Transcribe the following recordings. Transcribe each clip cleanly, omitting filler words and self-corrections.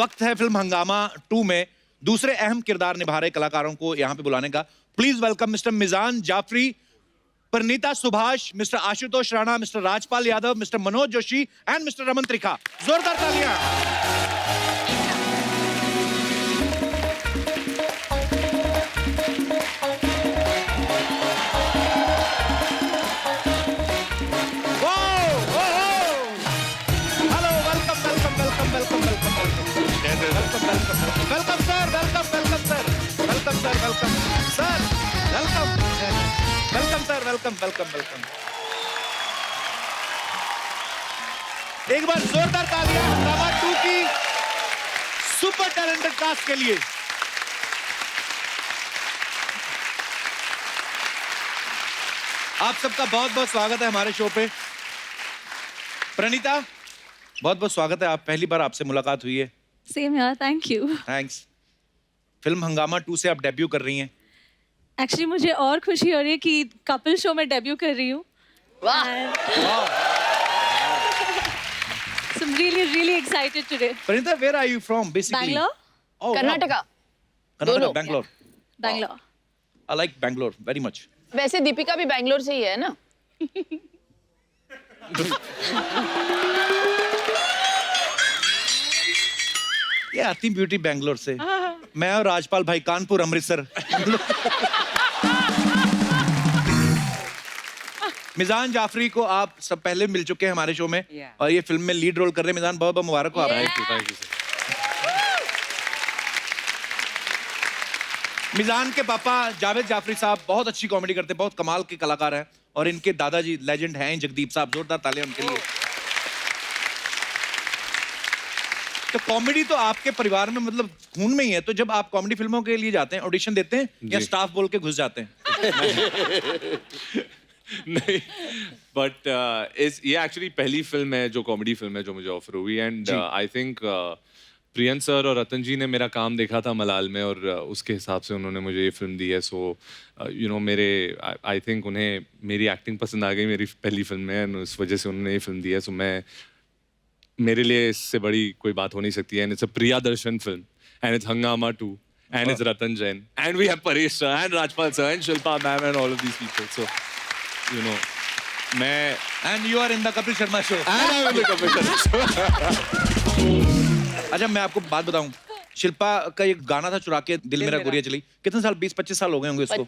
वक्त है फिल्म हंगामा 2 में दूसरे अहम किरदार निभा रहे कलाकारों को यहाँ पे बुलाने का। Please welcome mister Meezaan Jafri, Pranitha Subhash, mister Ashutosh Rana, mister Rajpal Yadav, mister Manoj Joshi and mister Raman Trikha. जोरदार तालियां। Welcome sir, welcome welcome sir, welcome sir, welcome sir, welcome welcome sir, welcome welcome welcome. एक बार जोरदार तालियां हंगामा 2 की सुपर टैलेंटेड कास्ट के लिए। आप सबका बहुत बहुत स्वागत है हमारे शो पे। प्रणीता, बहुत बहुत स्वागत है। आप पहली बार आपसे मुलाकात हुई है। सेम यार, थैंक यू। थैंक्स। फिल्म हंगामा 2 से आप डेब्यू कर रही हैं। एक्चुअली मुझे और खुशी हो रही है कि कपल शो में डेब्यू कर रही हूँ। वाह। So I'm really excited today. Pranita, where are you from basically? Bangalore? Oh, Karnataka. Karnataka, Bangalore. Bangalore. I like Bangalore very much. वैसे दीपिका भी बैंगलोर से ही है ना? ये आती ब्यूटी बैंगलोर से। मैं और राजपाल भाई कानपुर अमृतसर। मिजान जाफरी को आप सब पहले मिल चुके हैं हमारे शो में और ये फिल्म में लीड रोल कर रहे हैं। मिजान, बहुत बहुत मुबारक हो। Thank you sir. मिजान के पापा जावेद जाफरी साहब बहुत अच्छी कॉमेडी करते हैं, बहुत कमाल के कलाकार हैं और इनके दादाजी लेजेंड हैं जगदीप साहब। जोरदार तालियां उनके लिए। तो कॉमेडी तो आपके परिवार में मतलब खून में ही है। तो जब आप कॉमेडी फिल्मों के लिए जाते हैं, ऑडिशन देते हैं या स्टाफ बोल के घुस जाते हैं? नहीं, बट ये एक्चुअली पहली फिल्म है जो कॉमेडी फिल्म है जो मुझे ऑफर हुई and I think prion sir और रतन जी ने मेरा काम देखा था मलाल में और उसके हिसाब से उन्होंने मुझे ये फिल्म दी है। सो यू नो मेरे आई थिंक उन्हें मेरी एक्टिंग पसंद आ गई मेरी पहली फिल्म में एंड उस वजह से उन्होंने ये फिल्म दी है। सो मैं मेरे लिए इससे बड़ी कोई बात हो नहीं सकती है। And it's a Priyadarshan film and it's Hungama 2 and it's Ratan Jain and we have Paresh sir and Rajpal sir and Shilpa ma'am and all of these people. So you know मैं and you are in the Kapil Sharma show. And I am in the Kapil Sharma show. अच्छा, मैं आपको बात बताऊं, शिल्पा का एक गाना था चुरा के दिल मेरा गोरिया चली। कितने साल, 20-25 साल हो गए होंगे उसको?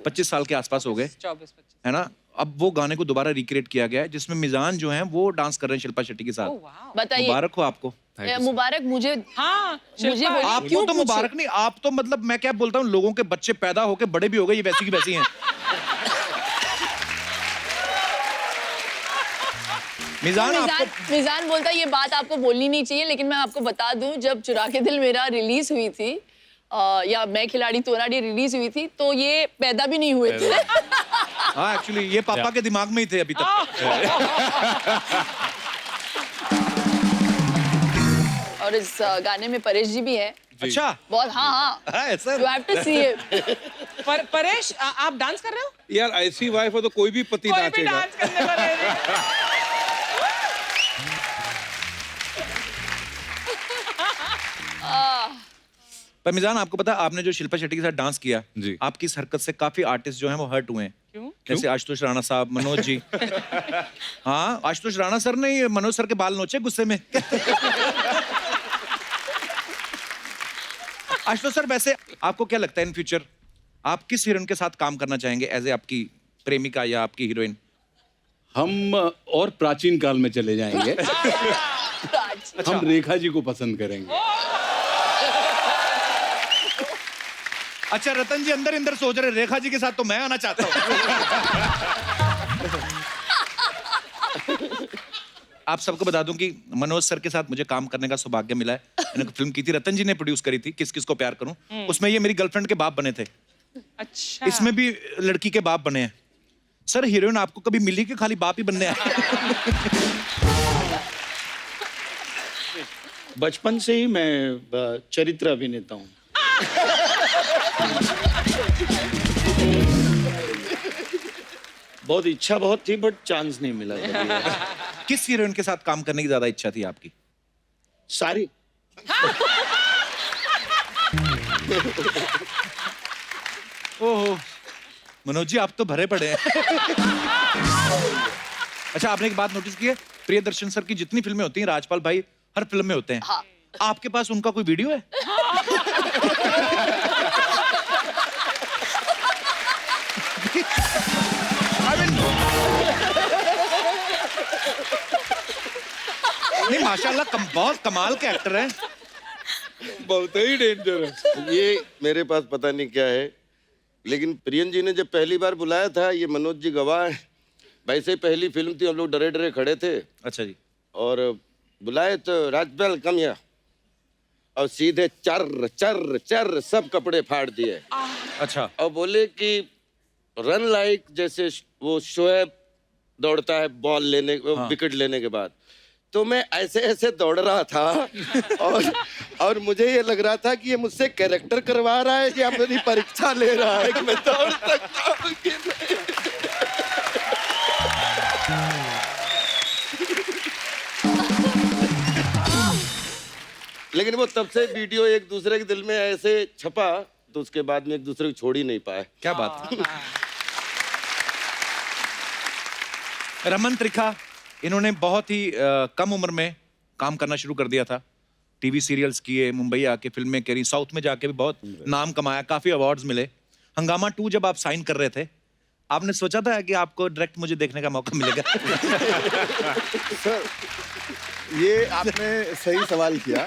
25 साल के आसपास हो गए, 24-25 है ना? अब वो गाने को दोबारा रिक्रिएट किया गया है जिसमें मिजान जो हैं वो डांस कर रहे हैं शिल्पा शेट्टी के साथ। बताइए। मुबारक हो आपको। मुबारक मुझे। हाँ, मुझे आपको तो मुबारक नहीं, आप तो मतलब मैं क्या बोलता हूँ, लोगों के बच्चे पैदा होके बड़े भी हो गए, ये वैसी की वैसी हैं। मिजान बोलता है ये बात आपको बोलनी नहीं चाहिए, लेकिन मैं आपको बता दूं, जब चुरा के दिल मेरा रिलीज हुई थी या मैं खिलाड़ी तू अनाड़ी रिलीज हुई थी तो ये पैदा भी नहीं हुए थे। हाँ, एक्चुअली ये पापा के दिमाग में ही थे अभी तक। और इस गाने में परेश जी भी है। अच्छा, बहुत। हाँ ऐसा you have to see it. Paresh, आप डांस कर रहे हो? यार ऐसी वाइफ हो तो कोई भी पति कोई भी नाचेगा। डांस करने को रेडी। पर मिजान, आपको पता है आपने जो शिल्पा शेट्टी के साथ डांस किया, जी। आपकी इस हरकत से काफी आर्टिस्ट जो हैं वो हर्ट हुए हैं। क्यों? जैसे आशुतोष राणा साहब, मनोज जी। हाँ, आशुतोष राणा सर ने मनोज सर के बाल नोचे गुस्से में। आशुतोष सर, वैसे आपको क्या लगता है इन फ्यूचर आप किस हीरोइन के साथ काम करना चाहेंगे एज ए आपकी प्रेमिका या आपकी हीरोइन? हम और प्राचीन काल में चले जाएंगे। हम रेखा जी को पसंद करेंगे। अच्छा, रतन जी अंदर अंदर सोच रहे रेखा जी के साथ तो मैं आना चाहता हूँ। आप सबको बता दूं कि मनोज सर के साथ मुझे काम करने का सौभाग्य मिला है। मैंने फिल्म की थी, रतन जी ने प्रोड्यूस करी थी, किस किस को प्यार करूं। उसमें ये मेरी गर्लफ्रेंड के बाप बने थे। अच्छा। इसमें भी लड़की के बाप बने हैं। सर, हीरोइन आपको कभी मिली कि खाली बाप ही बनने आए? बचपन से ही मैं चरित्र अभिनेता हूँ। बहुत इच्छा बहुत थी बट चांस नहीं मिला। किस हीरोइन के साथ काम करने की ज्यादा इच्छा थी आपकी? सारी ओहो मनोज जी आप तो भरे पड़े हैं। अच्छा आपने एक बात नोटिस की है, प्रियदर्शन सर की जितनी फिल्में होती हैं राजपाल भाई हर फिल्म में होते हैं। हाँ। आपके पास उनका कोई वीडियो है? I mean, नहीं माशाल्लाह बहुत कमाल के एक्टर हैं। बहुत ही डेंजरस। ये मेरे पास पता नहीं क्या है, लेकिन प्रियन जी ने जब पहली बार बुलाया था, ये मनोज जी गवाह हैं, वैसे ही पहली फिल्म थी, हम लोग डरे डरे खड़े थे अच्छा जी। और बुलाए तो राजपाल कम या, और सीधे चर चर चर सब कपड़े फाड़ दिए अच्छा और बोले कि रन लाइक जैसे वो शोएब दौड़ता है बॉल लेने विकेट लेने के बाद, तो मैं ऐसे ऐसे दौड़ रहा था और मुझे ये लग रहा था कि ये मुझसे कैरेक्टर करवा रहा है या मेरी परीक्षा ले रहा है कि मैं दौड़ सकता हूं कि नहीं। लेकिन वो तब से वीडियो एक दूसरे के दिल में ऐसे छपा, तो उसके बाद में एक दूसरे को छोड़ ही नहीं पाए। क्या बात है। रमन त्रिखा, इन्होंने बहुत ही कम उम्र में काम करना शुरू कर दिया था। टीवी सीरियल्स किए, मुंबई आके फिल्में करी, साउथ में जाके भी बहुत नाम कमाया, काफी अवार्ड्स मिले। हंगामा 2 जब आप साइन कर रहे थे, आपने सोचा था कि आपको डायरेक्ट मुझे देखने का मौका मिलेगा? सर ये आपने सही सवाल किया।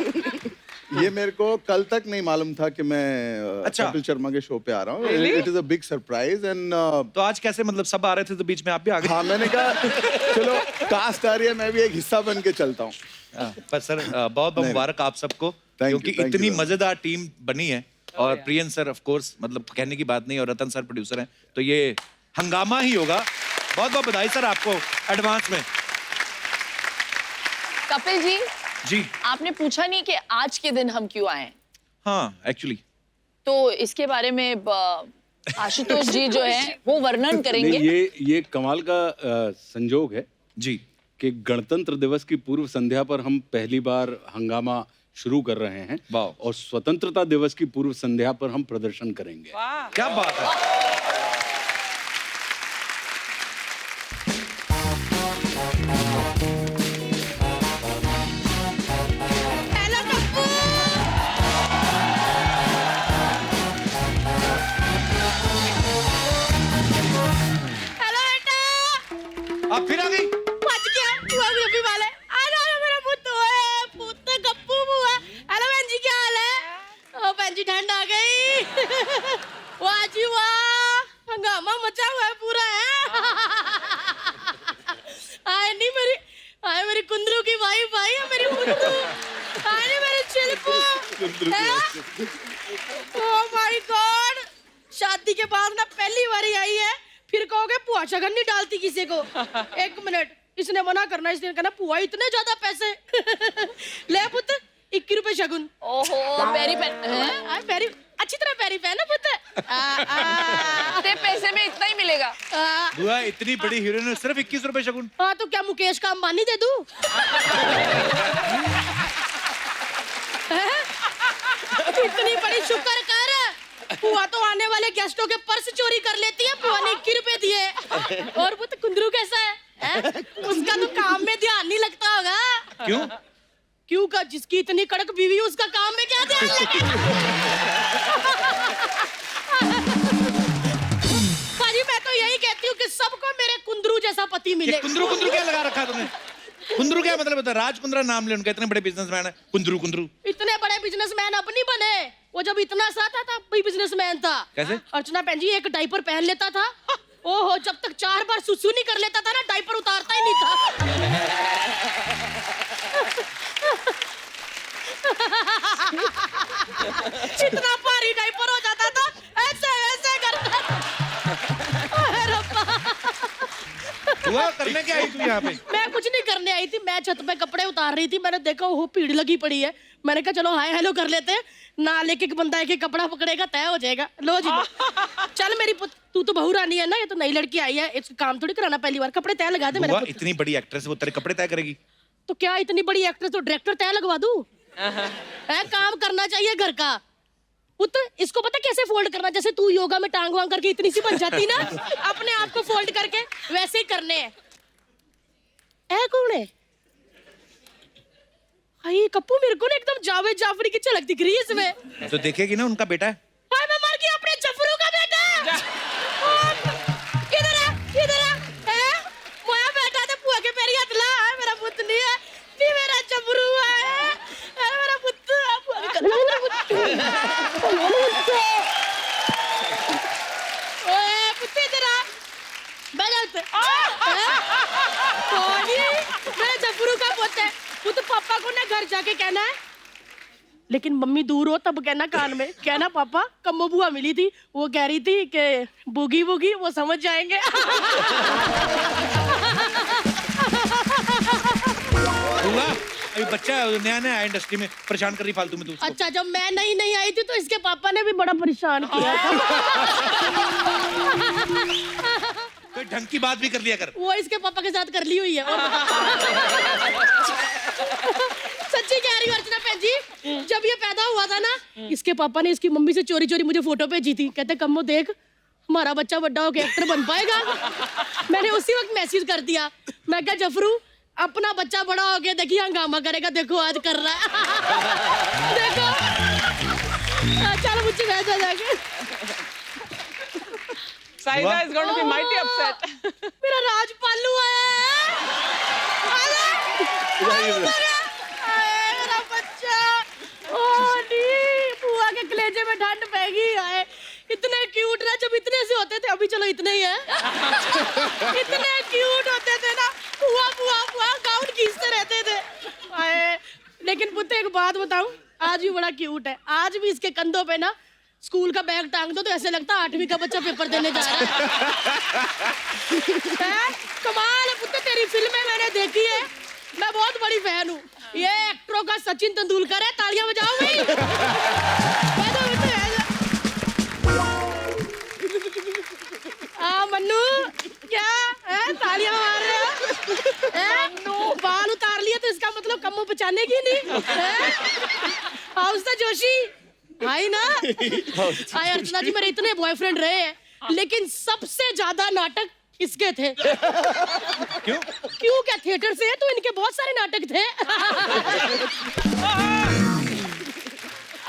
ये मेरे को कल तक नहीं मालूम था कि मैं अच्छा। कपिल शर्मा के शो पे आ रहा हूँ। It is a big surprise and तो आज कैसे, मतलब सब आ रहे थे तो बीच में आप भी आ गए? हाँ मैंने कहा चलो कास्ट आ रही है, मैं भी एक हिस्सा बन के चलता हूँ। पर सर बहुत बहुत मुबारक आप सबको, क्योंकि thank you इतनी very much. मजेदार टीम बनी है। और प्रियन सर ऑफ कोर्स, मतलब कहने की बात नहीं, और रतन सर प्रोड्यूसर हैं, तो ये हंगामा ही होगा। बहुत बहुत बधाई सर आपको एडवांस में। कपिल जी, जी आपने पूछा नहीं कि आज के दिन हम क्यों आए, हाँ एक्चुअली तो इसके बारे में आशुतोष जी जो है वो वर्णन करेंगे। नहीं, ये कमाल का संजोग है जी कि गणतंत्र दिवस की पूर्व संध्या पर हम पहली बार हंगामा शुरू कर रहे हैं वाह। और स्वतंत्रता दिवस की पूर्व संध्या पर हम प्रदर्शन करेंगे। क्या बात है। आप फिर आ गई? बच गया हुआ गोभी वाले। अरे मेरा पुੱਤ ओए पुੱਤ गप्पू बुआ। हेलो बहन जी क्या हाल है? ओ बहन जी ठंड आ गई। वाह जी वाह, हंगामा मचा हुआ है पूरा है। आए नहीं मेरी, आए मेरी कुंदरू की वाइफ आई है, मेरी कुंदरू। आए नहीं मेरी चिलपू। ओह माय गॉड, शादी के बाद ना पहली बारी आई है, फिर कहोगे पुआ शगन नहीं डालती किसी को। एक मिनट, इसने मना करना, इसने कहना पुआ इतने ज्यादा पैसे। ले पुत्र 21 रुपए शगुन। ओहो, पैरी पैन पैरी अच्छी तरह पैरी पहन ना पुत्र। ते पैसे में इतना ही मिलेगा। बुआ इतनी बड़ी हीरोइन है, सिर्फ 21 रुपए शगुन? हाँ तो क्या मुकेश का अंबानी दे दूं? इतनी बड़ी शुक्र कर, पुआ तो आने वाले गेस्टों के पर्स चोरी कर लेती है, पुआ ने 21 रुपए दिए। और वो तो कुंदरू कैसा है? उसका तो काम में ध्यान नहीं लगता होगा। क्यों? क्यों का, जिसकी इतनी कड़क बीवी उसका काम में क्या ध्यान लगेगा? भाजी मैं तो यही कहती हूँ कि सबको मेरे कुंदरू जैसा पति मिले। कुंदरू कुंदरू क्या लगा रखा है तुमने? कुंदरू क्या मतलब होता है? राज कुंद्रा नाम ले उनका, इतने बड़े बिजनेसमैन है, कुंदरू कुंदरू। इतने बड़े बिजनेसमैन अब नहीं बने, वो जब इतना सा था तब भी बिजनेसमैन था। कैसे? अर्चना बहन जी एक डायपर पहन लेता था, ओहो जब तक 4 बार सुसु नहीं कर लेता था ना, डायपर उतारता ही नहीं था। इतना भारी डायपर हो जाता था, ऐसे ऐसे करता था। अरे रब्बा। हुआ करने क्या आई तू यहाँ पे? मैं कुछ नहीं करने आई थी, मैं छत पे कपड़े उतार रही थी, मैंने देखा वो भीड़ लगी पड़ी है, मैंने कहा चलो हाय हेलो कर लेते हैं, ना लेके बंदा एक कपड़ा पकड़ेगा तय हो जाएगा। लो जी लो। चल मेरी तू तो बहू रानी है ना, ये तो नई लड़की आई है, इसका काम थोड़ी कराना, पहली बार कपड़े तय लगा दे मेरे। इतनी बड़ी एक्ट्रेस, वो तेरे कपड़े तय करेगी? तो क्या इतनी बड़ी एक्ट्रेस तो डायरेक्टर तय लगवा दूं? है, काम करना चाहिए घर का। पुत्र इसको पता कैसे फोल्ड करना, जैसे तू योगा में टांग वांग करके इतनी सी बन जाती ना, अपने आप को फोल्ड करके वैसे ही करने हैं। ऐ कौन है? भाई कप्पू, मेरे को ना एकदम जावेद जाफरी की झलक दिख रही है इसमें। तो देखेगी ना, उनका बेटा है। हाय मैं मर गई, अपने जफरू का बेटा। इधर आ, इधर आ। है मोया बेटा तो पुआ के पैरी हाथ ला, मेरा पुत नहीं है, नहीं मेरा जफरू है, मेरा पुत। ओए पुत इधर आ, बैठ मेरे जफरू का पुत है। पुत पापा को ना घर जाके कहना है, लेकिन मम्मी दूर हो तब कहना कान में, कहना पापा कम्मो बुआ मिली थी, वो कह रही थी कि बुगी बुगी, वो समझ जाएंगे। अभी बच्चा है, नया नया है इंडस्ट्री में, परेशान कर रही फालतू में तू उसको। अच्छा, जब मैं नहीं आई थी तो इसके पापा ने भी बड़ा परेशान किया था। कोई ढंग की बात भी कर लिया कर। वो इसके पापा के साथ कर ली हुई है। सच्ची कह रही हूँ अर्चना बहन जी, जब ये पैदा हुआ था ना, इसके पापा ने इसकी मम्मी से चोरी चोरी मुझे फोटो भेजी थी, कहते कम्मो देख हमारा बच्चा बड़ा होकर एक्टर बन पाएगा। मैंने उसी वक्त मैसेज कर दिया, मैं क्या जफरू अपना बच्चा बड़ा हो गया, देखिए हंगामा करेगा, देखो आज कर रहा है। देखो चलो मुझे भेजा जाके। Saida is going to be mighty upset. मेरा राजपालू आया है। मेरा बच्चा। ओ नी, बुआ के कलेजे में ठंड पैगी है। इतने क्यूट ना, जब इतने से होते थे, अभी चलो इतने ही है। इतने क्यूट होते थे ना, बुआ बुआ बुआ गाउन खींचते रहते थे। आए, लेकिन पुत्र एक बात बताऊं, आज भी बड़ा क्यूट है। आज भी इसके कंधों पे ना स्कूल का बैग टांग दो तो ऐसे लगता है 8वीं का बच्चा पेपर देने जा रहा है। कमाल है पुत्र, तेरी फिल्में मैंने देखी है, मैं बहुत बड़ी फैन हूँ। ये एक्टरों का सचिन तेंदुलकर है, तालियां बजाओ भाई। मन्नू क्या है, तालियां मार रहे हो? बाल उतार लिया तो इसका मतलब कम्मो बचाने की नहीं है? हाउस जोशी भाई ना। हाय अर्चना जी, मेरे इतने बॉयफ्रेंड रहे हैं, लेकिन सबसे ज्यादा नाटक इसके थे। क्यों? क्यों क्या थिएटर से है तो इनके बहुत सारे नाटक थे।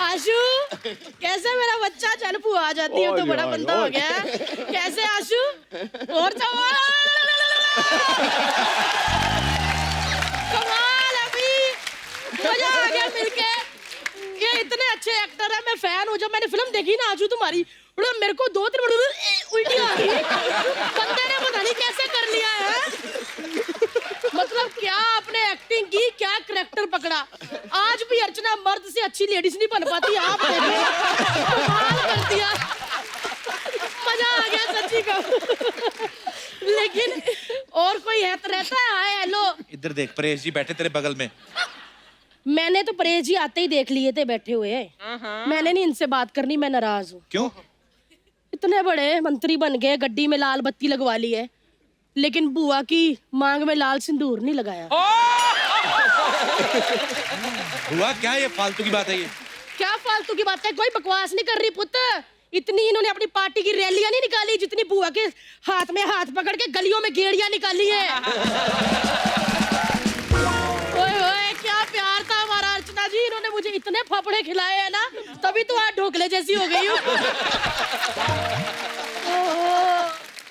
आशु कैसे मेरा बच्चा, चल बुआ आ जाती है तो बड़ा बंदा हो गया। कैसे आशु? और कमाल अभी, मजा आ गया मिलके। ये इतने अच्छे एक्टर है, मैं फैन हूँ। जब मैंने फिल्म देखी ना आजू तुम्हारी, मेरे को 2-3 उल्टी आ गई। बंदे ने पता नहीं कैसे कर लिया है। मतलब क्या आपने एक्टिंग की, क्या करैक्टर पकड़ा। आज भी अर्चना मर्द से अच्छी लेडीज नहीं बन पाती, आप कमाल कर दिया। मजा आ गया सच्ची का। लेकिन और कोई है तो रहता है। हाय हेलो, इधर देख, परेश जी बैठे तेरे बगल में। मैंने तो परेश जी आते ही देख लिए थे बैठे हुए। मैंने नहीं इनसे बात करनी, मैं नाराज हूँ। क्यों? इतने बड़े मंत्री बन गए, गड्डी में लाल बत्ती लगवा ली है, लेकिन बुआ की मांग में लाल सिंदूर नहीं लगाया। हुआ क्या, ये फालतू की बात है? ये क्या फालतू की बात है? कोई बकवास नहीं कर रही पुत्र। इतनी इन्होंने अपनी पार्टी की रैलियां नहीं निकाली जितनी बुआ के हाथ में हाथ पकड़ के गलियों में गेड़ियां निकाली है। ओए ओए क्या प्यार था हमारा अर्चना जी, इन्होंने मुझे इतने फाफड़े खिलाए हैं ना, तभी तो आज ढोकले जैसी हो गई हूँ।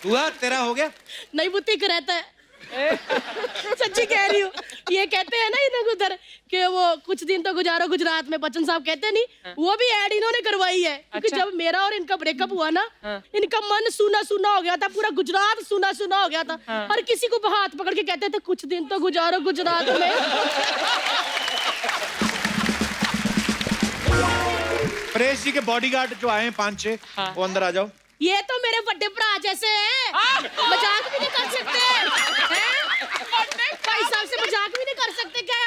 हुआ तेरा हो गया? नहीं बुद्धि का रहता है। सच्ची कह रही हूँ। ये कहते हैं ना इन्हें उधर कि वो कुछ दिन तो गुजारो गुजरात में, बच्चन साहब कहते नहीं, वो भी ऐड इन्होंने करवाई है। क्योंकि जब मेरा और इनका ब्रेकअप हुआ ना, इनका मन सूना सूना हो गया था, पूरा गुजरात सूना सूना हो गया था। हर किसी को हाथ पकड़ के कहते थे कुछ दिन तो गुजारो गुजरात में। परेश जी के बॉडीगार्ड जो आए हैं 5-6, वो अंदर आ जाओ। ये तो मेरे बड़े भरा जैसे हैं, मजाक भी नहीं कर सकते हैं? भाई साहब से मजाक भी नहीं कर सकते क्या?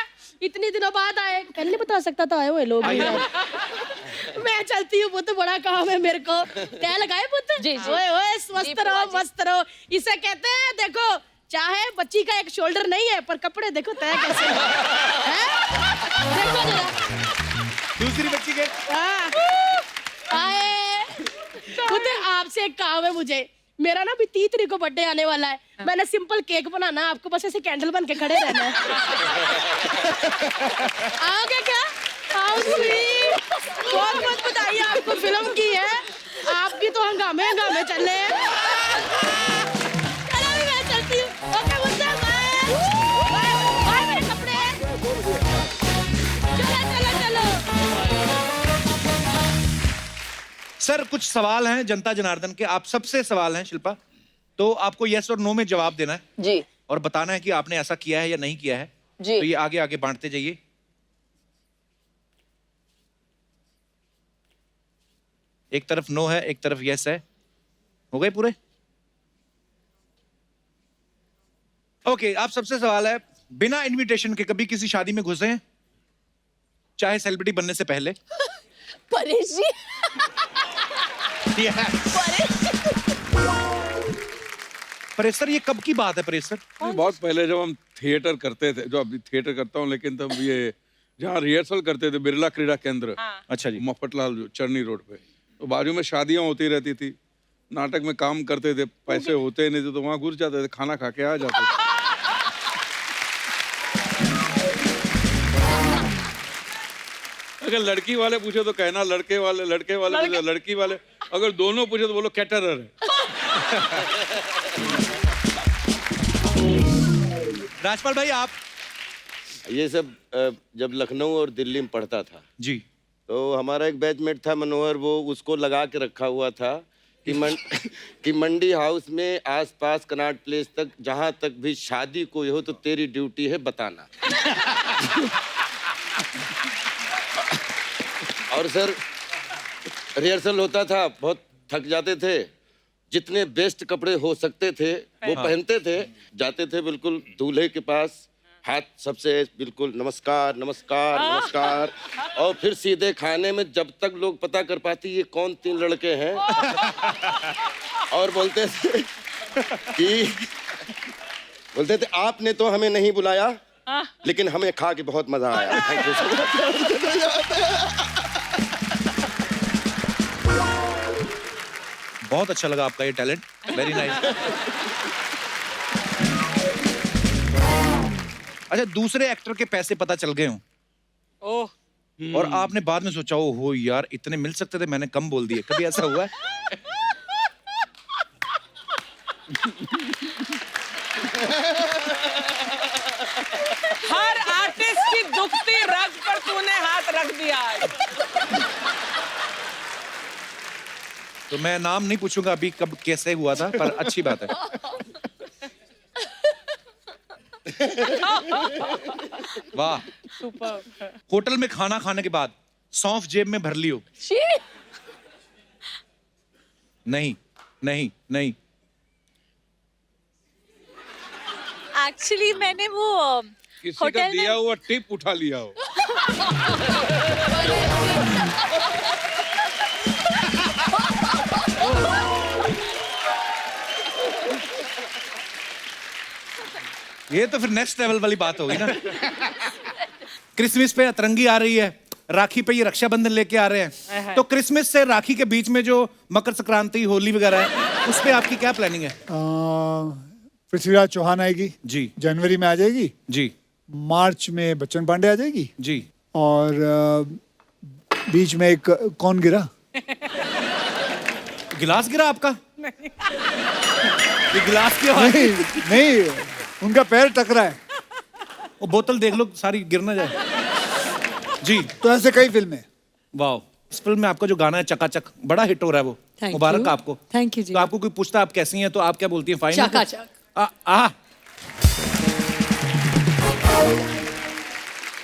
इतनी दिनों बाद आए, पहले नहीं बता सकता था आए हुए लोग। मैं चलती हूँ पुत्र, बड़ा काम है मेरे को। तय लगाए पुत्र। ओए ओए स्वस्थ रहो, मस्त रहो। इसे कहते हैं देखो, चाहे बच्ची का एक शोल्डर नहीं है पर कपड़े देखो तय कैसे हैं। देखो जरा के। खुद आपसे एक काम है मुझे, मेरा ना अभी 30 तारीख को बर्थडे आने वाला है, मैंने सिंपल केक बनाना है, आपको बस ऐसे कैंडल बन के खड़े रहना है। आओगे क्या? आओ स्वीट, बहुत बहुत बधाई आपको फिल्म की है, आपकी तो हंगामे हंगामे चल रहे हैं। चलो अभी मैं चलती हूँ। ओके मुझसे बाय बाय मेरे कपड़े। चलो चलो चलो। सर कुछ सवाल हैं जनता जनार्दन के, आप सबसे सवाल हैं शिल्पा, तो आपको यस और नो में जवाब देना है जी और बताना है कि आपने ऐसा किया है या नहीं किया है। जी। तो ये आगे आगे बांटते जाइए। एक तरफ नो है, एक तरफ यस है। हो गए पूरे? ओके, आप सबसे सवाल है, बिना इनविटेशन के कभी किसी शादी में घुसे हैं, चाहे सेलिब्रिटी बनने से पहले? परेश जी परेश सर, ये कब की बात है परेश सर? बहुत पहले जब हम थिएटर करते थे, जो अभी थिएटर करता हूँ, लेकिन तब ये जहाँ रिहर्सल करते थे बिरला क्रीड़ा केंद्र, अच्छा जी। मफतलाल जो चरनी रोड पे, तो बाजू में शादियां होती रहती थी, नाटक में काम करते थे, पैसे होते नहीं थे तो वहाँ घुस जाते थे, खाना खा के आ जाते थे। अगर लड़की वाले पूछे तो कहना लड़के वाले पूछे लड़की वाले, अगर दोनों पूछे तो बोलो कैटरर है। राजपाल भाई आप? ये सब जब लखनऊ और दिल्ली में पढ़ता था जी, तो हमारा एक बैचमेट था मनोहर, वो उसको लगा के रखा हुआ था कि कि मंडी हाउस में आसपास कनॉट प्लेस तक जहां तक भी शादी कोई हो तो तेरी ड्यूटी है बताना। और सर रिहर्सल होता था, बहुत थक जाते थे, जितने बेस्ट कपड़े हो सकते थे वो पहनते थे, जाते थे बिल्कुल दूल्हे के पास, हाथ सबसे बिल्कुल नमस्कार नमस्कार नमस्कार, और फिर सीधे खाने में, जब तक लोग पता कर पाती ये कौन 3 लड़के हैं, और बोलते थे आपने तो हमें नहीं बुलाया लेकिन हमें खा के बहुत मजा आया। Thank you so much. बहुत अच्छा लगा आपका ये टैलेंट, वेरी नाइस। अच्छा, दूसरे एक्टर के पैसे पता चल गए हों ओह और आपने बाद में सोचा ओ हो यार इतने मिल सकते थे, मैंने कम बोल दिए, कभी ऐसा हुआ है? हर आर्टिस्ट की दुखती रग पर तूने हाथ रख दिया आज। तो मैं नाम नहीं पूछूंगा अभी कब कैसे हुआ था, पर अच्छी बात है। वाह। सुपर। होटल में खाना खाने के बाद सौंफ जेब में भर लियो? नहीं नहीं नहीं। एक्चुअली मैंने वो किसी का होटल दिया में हुआ टिप उठा लिया हो। ये तो फिर नेक्स्ट लेवल वाली बात होगी ना। क्रिसमस पे अतरंगी आ रही है, राखी पे ये रक्षाबंधन लेके आ रहे हैं, तो क्रिसमस से राखी के बीच में जो मकर संक्रांति होली वगैरह है, उस पे आपकी क्या प्लानिंग है? पृथ्वीराज चौहान आएगी जी, जनवरी में आ जाएगी जी, मार्च में बच्चन पांडे आ जाएगी जी, और बीच में एक कौन गिरा? गिलास गिरा आपका? ये गिलास की आवाज? नहीं नहीं, उनका पैर टकरा है। वो बोतल देख लो सारी गिर ना जाए। जी, तो ऐसे कई फिल्में। वाह। इस फिल्म में आपका जो गाना है चकाचक बड़ा हिट हो रहा है, वो मुबारक आपको। थैंक यू जी। तो आपको कोई पूछता आप कैसी हैं तो आप क्या बोलती हैं? फाइन। चकाचक।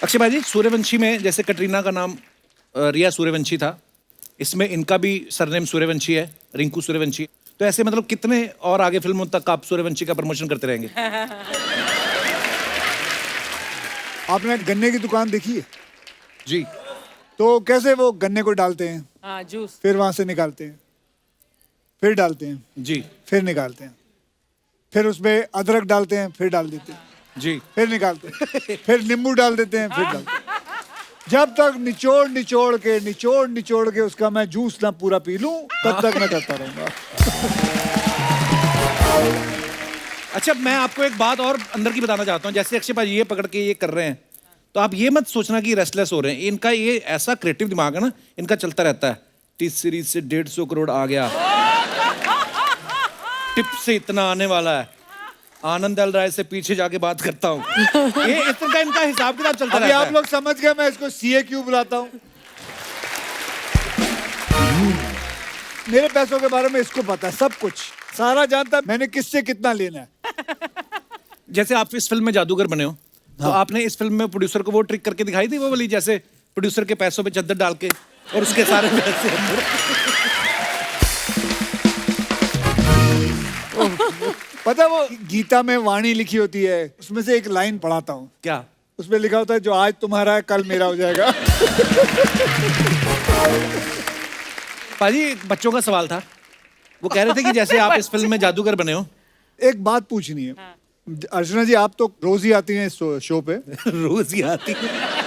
अक्षय भाई जी, सूर्यवंशी में जैसे कटरीना का नाम रिया सूर्यवंशी था, इसमें इनका भी सरनेम सूर्यवंशी है, रिंकू सूर्यवंशी। तो ऐसे मतलब कितने और आगे फिल्मों तक आप सूर्यवंशी का प्रमोशन करते रहेंगे? आपने गन्ने की दुकान देखी है? जी। तो कैसे वो गन्ने को डालते हैं, हाँ जूस। फिर वहां से निकालते हैं, फिर डालते हैं जी, फिर निकालते हैं, फिर उसमें अदरक डालते हैं, फिर डाल देते हैं, जी, फिर निकालते हैं, फिर नींबू डाल देते हैं, फिर डालते हैं। जब तक निचोड़ के उसका मैं जूस ना पूरा पी लूं तब तक मैं करता रहूंगा। अच्छा, मैं आपको एक बात और अंदर की बताना चाहता हूँ। जैसे अक्षय भाई ये पकड़ के ये कर रहे हैं, तो आप ये मत सोचना कि रेस्टलेस हो रहे हैं। इनका ये ऐसा क्रिएटिव दिमाग है ना, इनका चलता रहता है। टीज सीरीज से 150 करोड़ आ गया, टिप से इतना आने वाला है, आनंद एल राय से पीछे जाके बात करता हूँ। ये इतना इनका हिसाब किताब चलता अभी रहता आप है। लोग समझ गए मैं इसको सीए क्यों बुलाता हूँ। मेरे पैसों के बारे में इसको पता है सब कुछ, सारा जानता है मैंने किससे कितना लेना है। जैसे आप इस फिल्म में जादूगर बने हो, तो आपने इस फिल्म में प्रोड्यूसर को वो ट्रिक करके दिखाई थी, वो वाली जैसे प्रोड्यूसर के पैसों पे चद्दर डाल के और उसके सारे पैसे अंदर। पता है वो गीता में वाणी लिखी होती है, उसमें से एक लाइन पढ़ाता हूँ। क्या? उसमें लिखा होता है जो आज तुम्हारा है कल मेरा हो जाएगा। पाजी, एक बच्चों का सवाल था। वो कह रहे थे कि जैसे आप इस फिल्म में जादूगर बने हो। एक बात पूछनी है। अर्चना जी, आप तो रोज ही आती हैं इस शो पे। रोज ही आती है।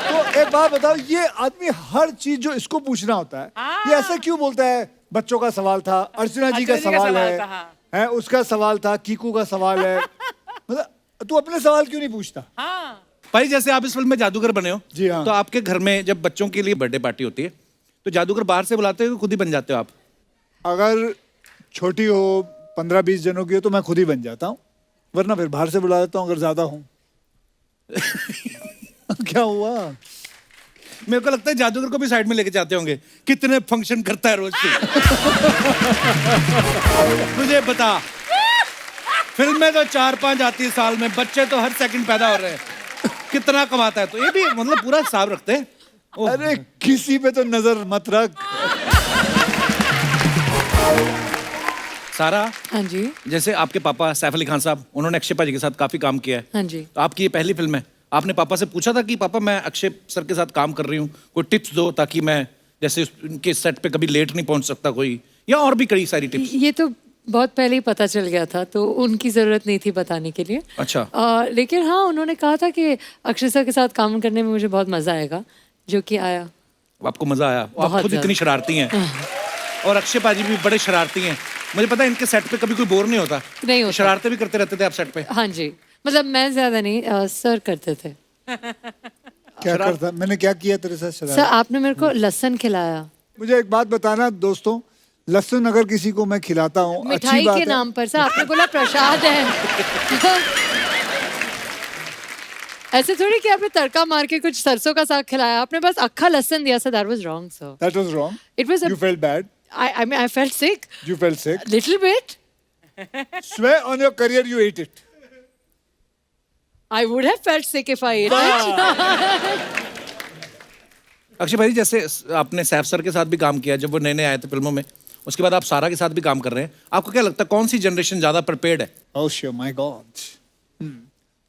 तो एक बात बताओ, ये आदमी हर चीज जो इसको पूछना होता है, ये ऐसा क्यों बोलता है? बच्चों का सवाल था, अर्चना जी का सवाल है, उसका सवाल था, कीकू का सवाल है। मतलब तू अपने सवाल क्यों नहीं पूछता? भाई, जैसे आप इस फिल्म में जादूगर बने हो, जी हाँ। तो आपके घर में जब बच्चों के लिए बर्थडे पार्टी होती है, तो जादूगर बाहर से बुलाते हो, खुद ही बन जाते हो आप? अगर छोटी हो 15-20 जनों की हो तो मैं खुद ही बन जाता हूँ, वरना फिर बाहर से बुला देता हूँ अगर ज्यादा हूँ। क्या हुआ? मेरे को लगता है जादूगर को भी साइड में लेके जाते होंगे। कितने फंक्शन करता है रोज के? मुझे बता, फिल्म में तो 4-5 आती है साल में, बच्चे तो हर सेकंड पैदा हो रहे हैं। कितना कमाता है? तो ये भी मतलब पूरा हिसाब रखते हैं। अरे किसी पे तो नजर मत रख। सारा, हाँ जी। जैसे आपके पापा सैफ अली खान साहब, उन्होंने अक्षय भाजी के साथ काफी काम किया है। हाँ जी। तो आपकी ये पहली फिल्म है। आपने पापा से पूछा था कि पापा मैं अक्षय सर के साथ काम कर रही हूँ, कोई टिप्स दो ताकि मैं जैसे उनके सेट पे कभी लेट नहीं पहुंच सकता कोई, या और भी कई सारी टिप्स? ये तो बहुत पहले ही पता चल गया था, तो उनकी ज़रूरत नहीं थी बताने के लिए। अच्छा। लेकिन हाँ, उन्होंने कहा था कि अक्षय सर के साथ काम करने में मुझे बहुत मज़ा आएगा, जो कि आया। आपको मजा आया? आप बहुत खुद ज्यादा। इतनी शरारती हैं, और अक्षय पाजी भी बड़े शरारती हैं। मुझे पता है इनके सेट पे कभी कोई बोर नहीं होता। नहीं होता। शरारतें भी करते रहते थे आप सेट पे? हाँ जी, मतलब मैं ज़्यादा नहीं, सर करते थे। क्या करता? मैंने क्या किया तेरे साथ शरारत? सर, आपने मेरे को लहसुन खिलाया मुझे एक बात बताना दोस्तों, लहसुन अगर किसी को मैं खिलाता हूँ अच्छी मिठाई बात के है। नाम पर। सर, आपने बोला प्रसाद है। ऐसे थोड़ी कि आपने तड़का मार के कुछ सरसों का साग खिलाया, आपने बस अक्खा लहसुन दिया। Sir, that was wrong sir. That was wrong. It was You felt bad. I mean, I felt sick. You felt sick. Little bit. Swear on your career you ate it. I would have felt sick if I ate it. Akshay भाई, जैसे आपने Saif sir के साथ भी काम किया जब वो नए नए आए थे फिल्मों में, उसके बाद आप सारा के साथ भी काम कर रहे हैं। आपको क्या लगता है कौन सी जनरेशन ज्यादा प्रिपेयर्ड है? Oh sure, my God.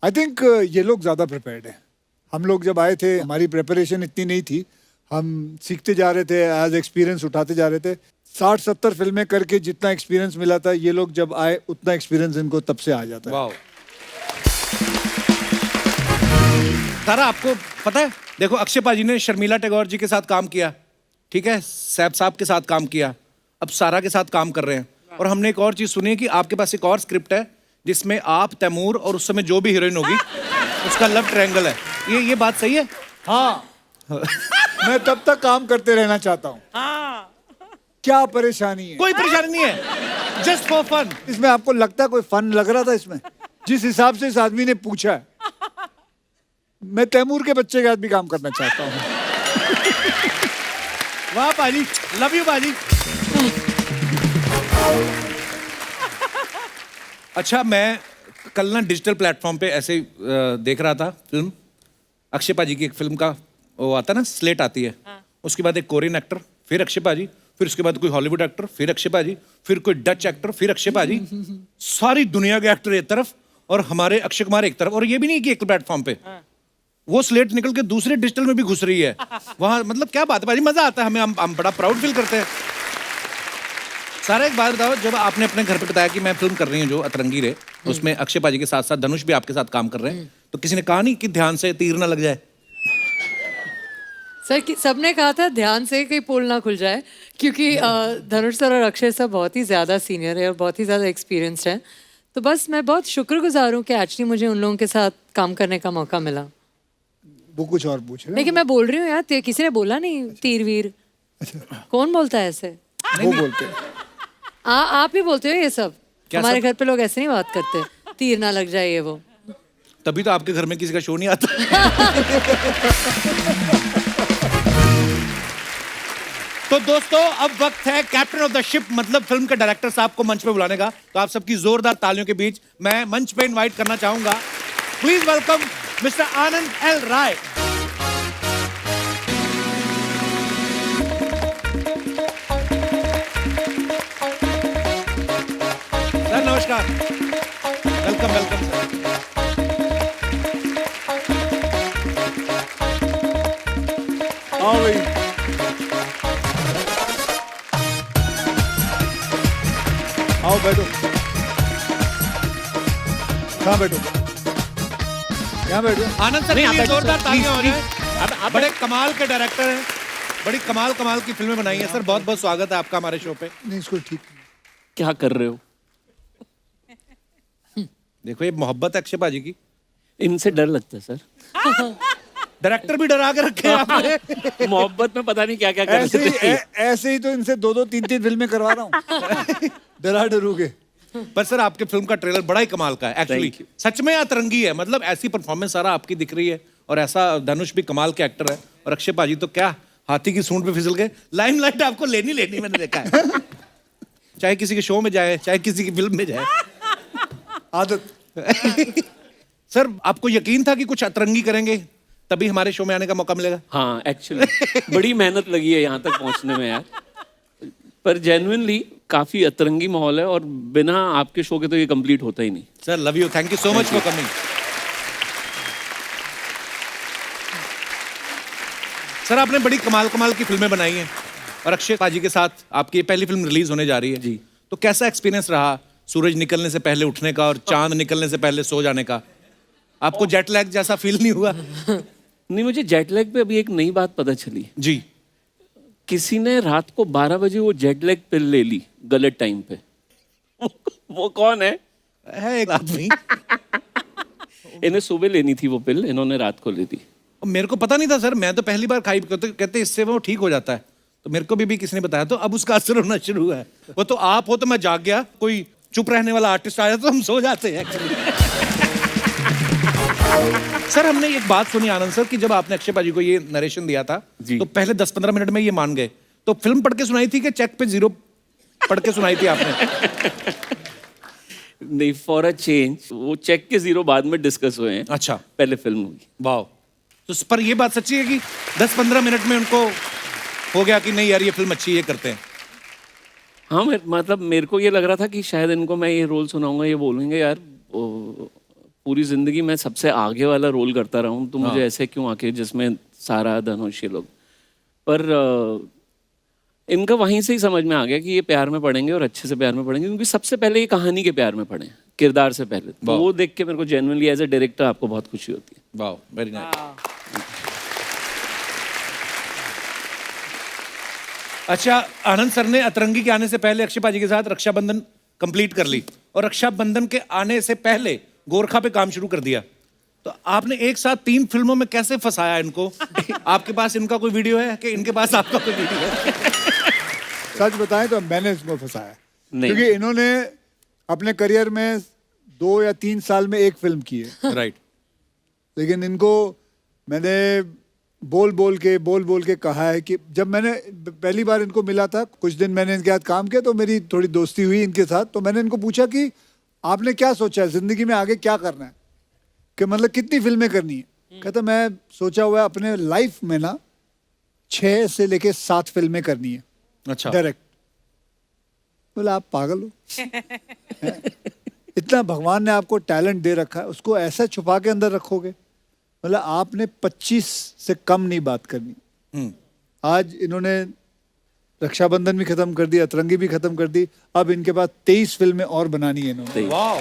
I think ये लोग ज्यादा प्रिपेयर्ड हैं। हम लोग जब आए थे हमारी प्रिपरेशन इतनी नहीं थी, हम सीखते जा रहे थे, एज एक्सपीरियंस उठाते जा रहे थे। 60-70 फिल्में करके जितना एक्सपीरियंस मिला था, ये लोग जब आए उतना एक्सपीरियंस इनको तब से आ जाता है। वाह। सारा, आपको पता है, देखो अक्षय पाजी ने शर्मिला टैगोर जी के साथ काम किया, ठीक है, सैफ साहब के साथ काम किया, अब सारा के साथ काम कर रहे हैं। और हमने एक और चीज सुनी है कि आपके पास एक और स्क्रिप्ट है जिसमें आप, तैमूर और उस समय जो भी हीरोइन होगी उसका लव ट्रायंगल है। ये बात सही है? हाँ। मैं तब तक काम करते रहना चाहता हूँ। क्या परेशानी है? कोई परेशानी नहीं है, जस्ट फॉर फन। इसमें आपको लगता है कोई फन लग रहा था इसमें? जिस हिसाब से इस आदमी ने पूछा है, मैं तैमूर के बच्चे के साथ भी काम करना चाहता हूँ। वाह पाजी, लव यू पाजी। अच्छा, मैं कल ना डिजिटल प्लेटफॉर्म पे ऐसे देख रहा था फिल्म, अक्षय पाजी की एक फिल्म का वो आता है ना, स्लेट आती है। उसके बाद एक कोरियन एक्टर, फिर अक्षय पाजी, फिर उसके बाद कोई हॉलीवुड एक्टर, फिर अक्षय पाजी, फिर कोई डच एक्टर, फिर अक्षय पाजी। सारी दुनिया के एक्टर एक तरफ और हमारे अक्षय कुमार एक तरफ। और ये भी नहीं कि एक प्लेटफॉर्म पे, वो स्लेट निकल के दूसरे डिजिटल में भी घुस रही है वहां। मतलब क्या बात है भाई, मजा आता है हमें, हम बड़ा प्राउड फील करते हैं। सारा, एक बात बताओ, जब आपने अपने घर पे बताया कि मैं फिल्म कर रही हूँ जो अतरंगी रे, उसमें अक्षय पाजी के साथ साथ धनुष भी आपके साथ काम कर रहे हैं, तो किसी ने कहा नहीं कि ध्यान से तीर ना लग जाए? सर सबने कहा था ध्यान से कहीं पोल ना खुल जाए, क्योंकि धनुष सर और अक्षय सर बहुत ही ज़्यादा सीनियर है और बहुत ही ज़्यादा एक्सपीरियंस्ड है। तो बस मैं बहुत शुक्रगुजार हूँ कि एक्चुअली मुझे उन लोगों के साथ काम करने का मौका मिला। वो कुछ और पूछ रहे हैं। लेकिन मैं बोल रही हूँ यार, किसी ने बोला नहीं तीर वीर। कौन बोलता है ऐसे? वो बोलते हैं। आप ही बोलते हो ये सब? हमारे घर पे लोग ऐसे नहीं बात करते, तीर ना लग जाए ये वो। तभी तो आपके घर में किसी का शो नहीं आता। तो दोस्तों अब वक्त है कैप्टन ऑफ द शिप मतलब फिल्म के डायरेक्टर साहब को मंच पे बुलाने का। तो आप सबकी जोरदार तालियों के बीच मैं मंच पे इनवाइट करना चाहूंगा। Please welcome mister Anand L Rai. Sir नमस्कार, वेलकम वेलकम सर। आओ भाई। आओ बैठो। कहाँ बैठो? यहाँ बैठो। आनंद सर के लिए जोरदार तालियां हो जाए। बड़े कमाल के डायरेक्टर हैं, बड़ी कमाल कमाल की फिल्में बनाई हैं। सर बहुत बहुत स्वागत है आपका हमारे शो पे। नहीं इसको ठीक। क्या कर रहे हो? देखो ये मोहब्बत है अक्षय पाजी की। इनसे डर लगता है सर। डायरेक्टर भी डरा के रखे हैं आपने। मोहब्बत में पता नहीं क्या क्या कर ऐसे ही तो इनसे 2-2 3-3 फिल्में करवा रहा हूँ। डरा डरू के। पर सर आपके फिल्म का ट्रेलर बड़ा ही कमाल का है एक्चुअली। सच में अतरंगी है, मतलब ऐसी परफॉर्मेंस सारा आपकी दिख रही है और ऐसा धनुष भी कमाल के एक्टर है और अक्षय पाजी तो क्या हाथी की सूंड पे फिसल गए। लाइमलाइट आपको लेनी मैंने देखा है। चाहे किसी के शो में जाए चाहे किसी की फिल्म में जाए, आदत। सर आपको यकीन था कि कुछ अतरंगी करेंगे तभी हमारे शो में आने का मौका मिलेगा? हाँ एक्चुअली बड़ी मेहनत लगी है यहाँ तक पहुँचने में यार, पर जेन्युइनली काफी अतरंगी माहौल है और बिना आपके शो के तो ये कंप्लीट होता ही नहीं। Sir love you, thank you so much for coming. Sir आपने बड़ी कमाल की फिल्में बनाई हैं और अक्षय पाजी के साथ आपकी पहली फिल्म रिलीज होने जा रही है जी। तो कैसा एक्सपीरियंस रहा सूरज निकलने से पहले उठने का और चांद निकलने से पहले सो जाने का? आपको जेट लैग जैसा फील नहीं हुआ? नहीं, मुझे जेट लैग पे अभी एक नई बात पता चली जी। किसी ने रात को 12 बजे वो जेट लैग पिल ले ली गलत टाइम पे। वो कौन है? एक आदमी। इन्हें सुबह लेनी थी वो पिल, इन्होंने रात को ले दी। मेरे को पता नहीं था सर, मैं तो पहली बार खाई। कहते इससे वो ठीक हो जाता है, तो मेरे को भी किसी ने बताया तो अब उसका असर होना शुरू हुआ है। वो तो आप हो तो मैं जाग गया, कोई चुप रहने वाला आर्टिस्ट आया तो हम सो जाते हैं एक्चुअली। सर हमने एक बात सुनी आनंद सर कि जब आपने अक्षय पाजी को ये नरेशन दिया था तो पहले 10-15 मिनट में ये मान गए, तो फिल्म पढ़ के सुनाई थी कि चेक पे 0 पढ़ के सुनाई थी आपने? नहीं, फॉर अ चेंज वो चेक के 0 बाद में डिस्कस हुए हैं। अच्छा, पहले फिल्म होगी। वाह। तो पर ये बात सच्ची है कि 10-15 मिनट में उनको हो गया कि नहीं यार ये फिल्म अच्छी, ये करते हैं? हाँ, मतलब मेरे को ये लग रहा था कि शायद इनको मैं ये रोल सुनाऊंगा, ये बोलेंगे यार पूरी जिंदगी मैं सबसे आगे वाला रोल करता रहा हूँ तो मुझे ऐसे क्यों आके जिसमें सारा धनुष ये लोग। पर इनका वहीं से ही समझ में आ गया कि ये प्यार में पड़ेंगे और अच्छे से प्यार में पड़ेंगे, क्योंकि सबसे पहले ये कहानी के प्यार में पड़े, किरदार से पहले। तो वो देख के मेरे को जेन्युइनली एज ए डायरेक्टर आपको बहुत खुशी होती है। वाह, वेरी नाइस। अच्छा, आनंद सर ने अतरंगी के आने से पहले अक्षय पाजी के साथ रक्षाबंधन कंप्लीट कर ली और रक्षाबंधन के आने से पहले गोरखा पे काम शुरू कर दिया। तो आपने एक साथ 3 फिल्मों में कैसे फंसाया इनको? आपके पास इनका कोई वीडियो है कि इनके पास आपका कोई वीडियो है? सच बताएं तो मैंने इसको फंसाया, नहीं। क्योंकि इन्होंने अपने करियर में 2 या 3 साल में एक फिल्म की है। राइट। लेकिन इनको मैंने बोल बोल के कहा है कि जब मैंने पहली बार इनको मिला था, कुछ दिन मैंने इनके साथ काम किया तो मेरी थोड़ी दोस्ती हुई इनके साथ। तो मैंने इनको पूछा कि आपने क्या सोचा है जिंदगी में आगे क्या करना है, कि मतलब कितनी फिल्में करनी है? कहता मैं सोचा हुआ है अपने लाइफ में ना 6 से लेके 7 फिल्में करनी है। अच्छा। डायरेक्ट। बोला आप पागल हो? इतना भगवान ने आपको टैलेंट दे रखा है, उसको ऐसा छुपा के अंदर रखोगे? मतलब आपने 25 से कम नहीं बात करनी। आज इन्होंने रक्षाबंधन भी खत्म कर दी, अतरंगी भी खत्म कर दी, अब इनके पास 23 फिल्में और बनानी है इन्होंने। वाह।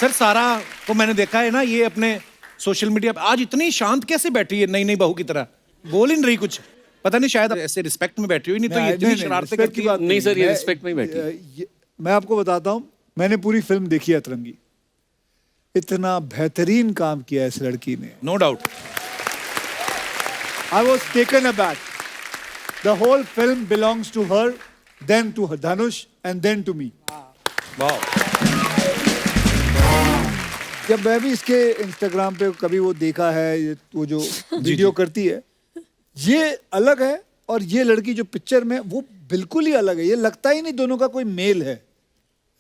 सर सारा को मैंने देखा है ना, ये अपने सोशल मीडिया पे आज इतनी शांत कैसे बैठी है नई नई बहू की तरह, बोल ही नहीं रही कुछ, पता नहीं शायद ऐसे रिस्पेक्ट में बैठी हुई, नहीं तो ये इतनी शरारतें respect की करती है। बात नहीं सर, ये मैं- रिस्पेक्ट में ही बैठी है। मैं आपको बताता हूँ, मैंने पूरी फिल्म देखी है अतरंगी, इतना बेहतरीन काम किया है इस लड़की ने। No doubt. I was taken aback. The whole film belongs to her, then to her, Dhanush, and then to me. वाह, जब मैं भी इसके इंस्टाग्राम पे कभी वो देखा है, वो जो वीडियो करती है, ये अलग है, और ये लड़की जो पिक्चर में वो बिल्कुल ही अलग है। ये लगता ही नहीं दोनों का कोई मेल है।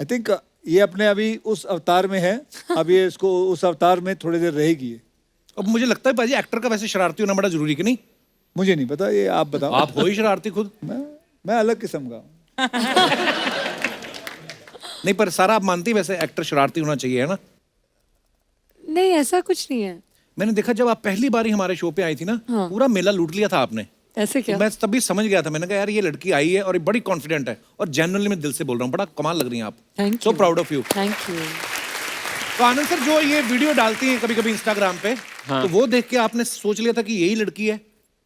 आई थिंक ये अपने अभी उस अवतार में है, अब ये इसको उस अवतार में थोड़ी देर रहेगी ये। अब मुझे लगता है भाजी एक्टर का वैसे शरारती होना बड़ा जरूरी कि नहीं? मुझे नहीं पता, ये आप बताओ। आप हो ही शरारती खुद। मैं अलग किस्म का हूँ। नहीं, पर सारा आप मानती है वैसे एक्टर शरारती होना चाहिए, है ना? नहीं, ऐसा कुछ नहीं है। मैंने देखा जब आप पहली बार ही हमारे शो पे आई थी ना, हाँ। पूरा मेला लूट लिया था आपने। ऐसे क्या? तो मैं तभी समझ गया था, मैंने कहा यार ये लड़की आई है और ये बड़ी कॉन्फिडेंट है, और जेन्युइनली मैं दिल से बोल रहा हूँ, बड़ा कमाल लग रही हैं आप। Thank so you. Proud of you. Thank you. तो आनंद सर, जो ये वीडियो डालती हैं कभी कभी इंस्टाग्राम पे, तो वो देख के आपने सोच लिया था कि यही लड़की है,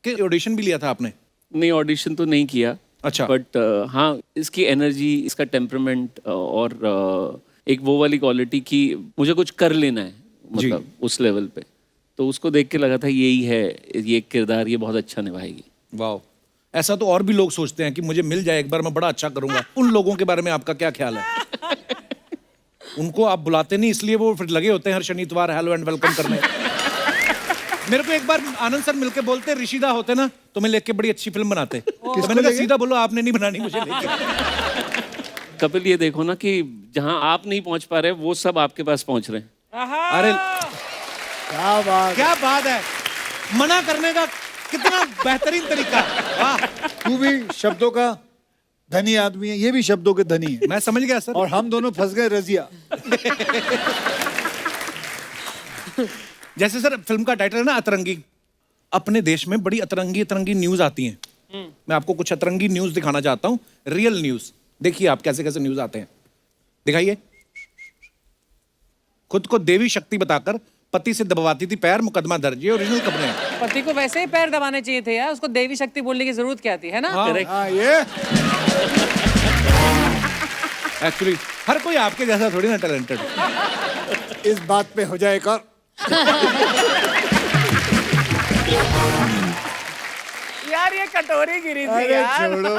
कि ऑडिशन भी लिया था आपने? नहीं, ऑडिशन तो नहीं किया। अच्छा। बट हाँ, इसकी एनर्जी, इसका टेम्परामेंट और एक वो वाली क्वालिटी की मुझे कुछ कर लेना है, मतलब उस लेवल पे, तो उसको देख के लगा था यही है, ये किरदार ये बहुत अच्छा निभाएगी। वाह, ऐसा तो और भी लोग सोचते हैं कि मुझे मिल जाए एक बार, मैं बड़ा अच्छा करूंगा। उन लोगों के बारे में आपका क्या ख्याल है? उनको आप बुलाते नहीं, इसलिए वो फिर लगे होते हैं हर शनि इतवार हेलो एंड वेलकम करने। मेरे को एक बार आनंद सर मिलके बोलते, ऋषिदा होते ना तो मैं लेके बड़ी अच्छी फिल्म बनाते। तो मैंने कहा सीधा बोलो आपने नहीं बनानी मुझे लेके। कपिल, ये देखो ना कि जहां आप नहीं पहुंच पा रहे वो सब आपके पास पहुंच रहे हैं। अरे क्या क्या बात है, मना करने का कितना बेहतरीन तरीका। वाह, तू भी शब्दों का धनी आदमी है, ये भी शब्दों के धनी है। मैं समझ गया सर। और हम दोनों फंस गए रजिया। जैसे सर फिल्म का टाइटल है ना अतरंगी, अपने देश में बड़ी अतरंगी अतरंगी न्यूज आती हैं। मैं आपको कुछ अतरंगी न्यूज दिखाना चाहता हूँ, रियल न्यूज। देखिए आप कैसे कैसे न्यूज आते हैं, दिखाइए। खुद को देवी शक्ति बताकर पति से दबवाती थी पैर, मुकदमा दर्ज। ये ओरिजिनल खबरें हैं। पति को वैसे ही पैर दबाने चाहिए थे यार, उसको देवी शक्ति बोलने की जरूरत क्या थी, है ना? हाँ, ये एक्चुअली हर कोई आपके जैसा थोड़ी ना टैलेंटेड। इस बात पे हो जाए एक और। यार ये कटोरी गिरी थी अरे यार। छोड़ो।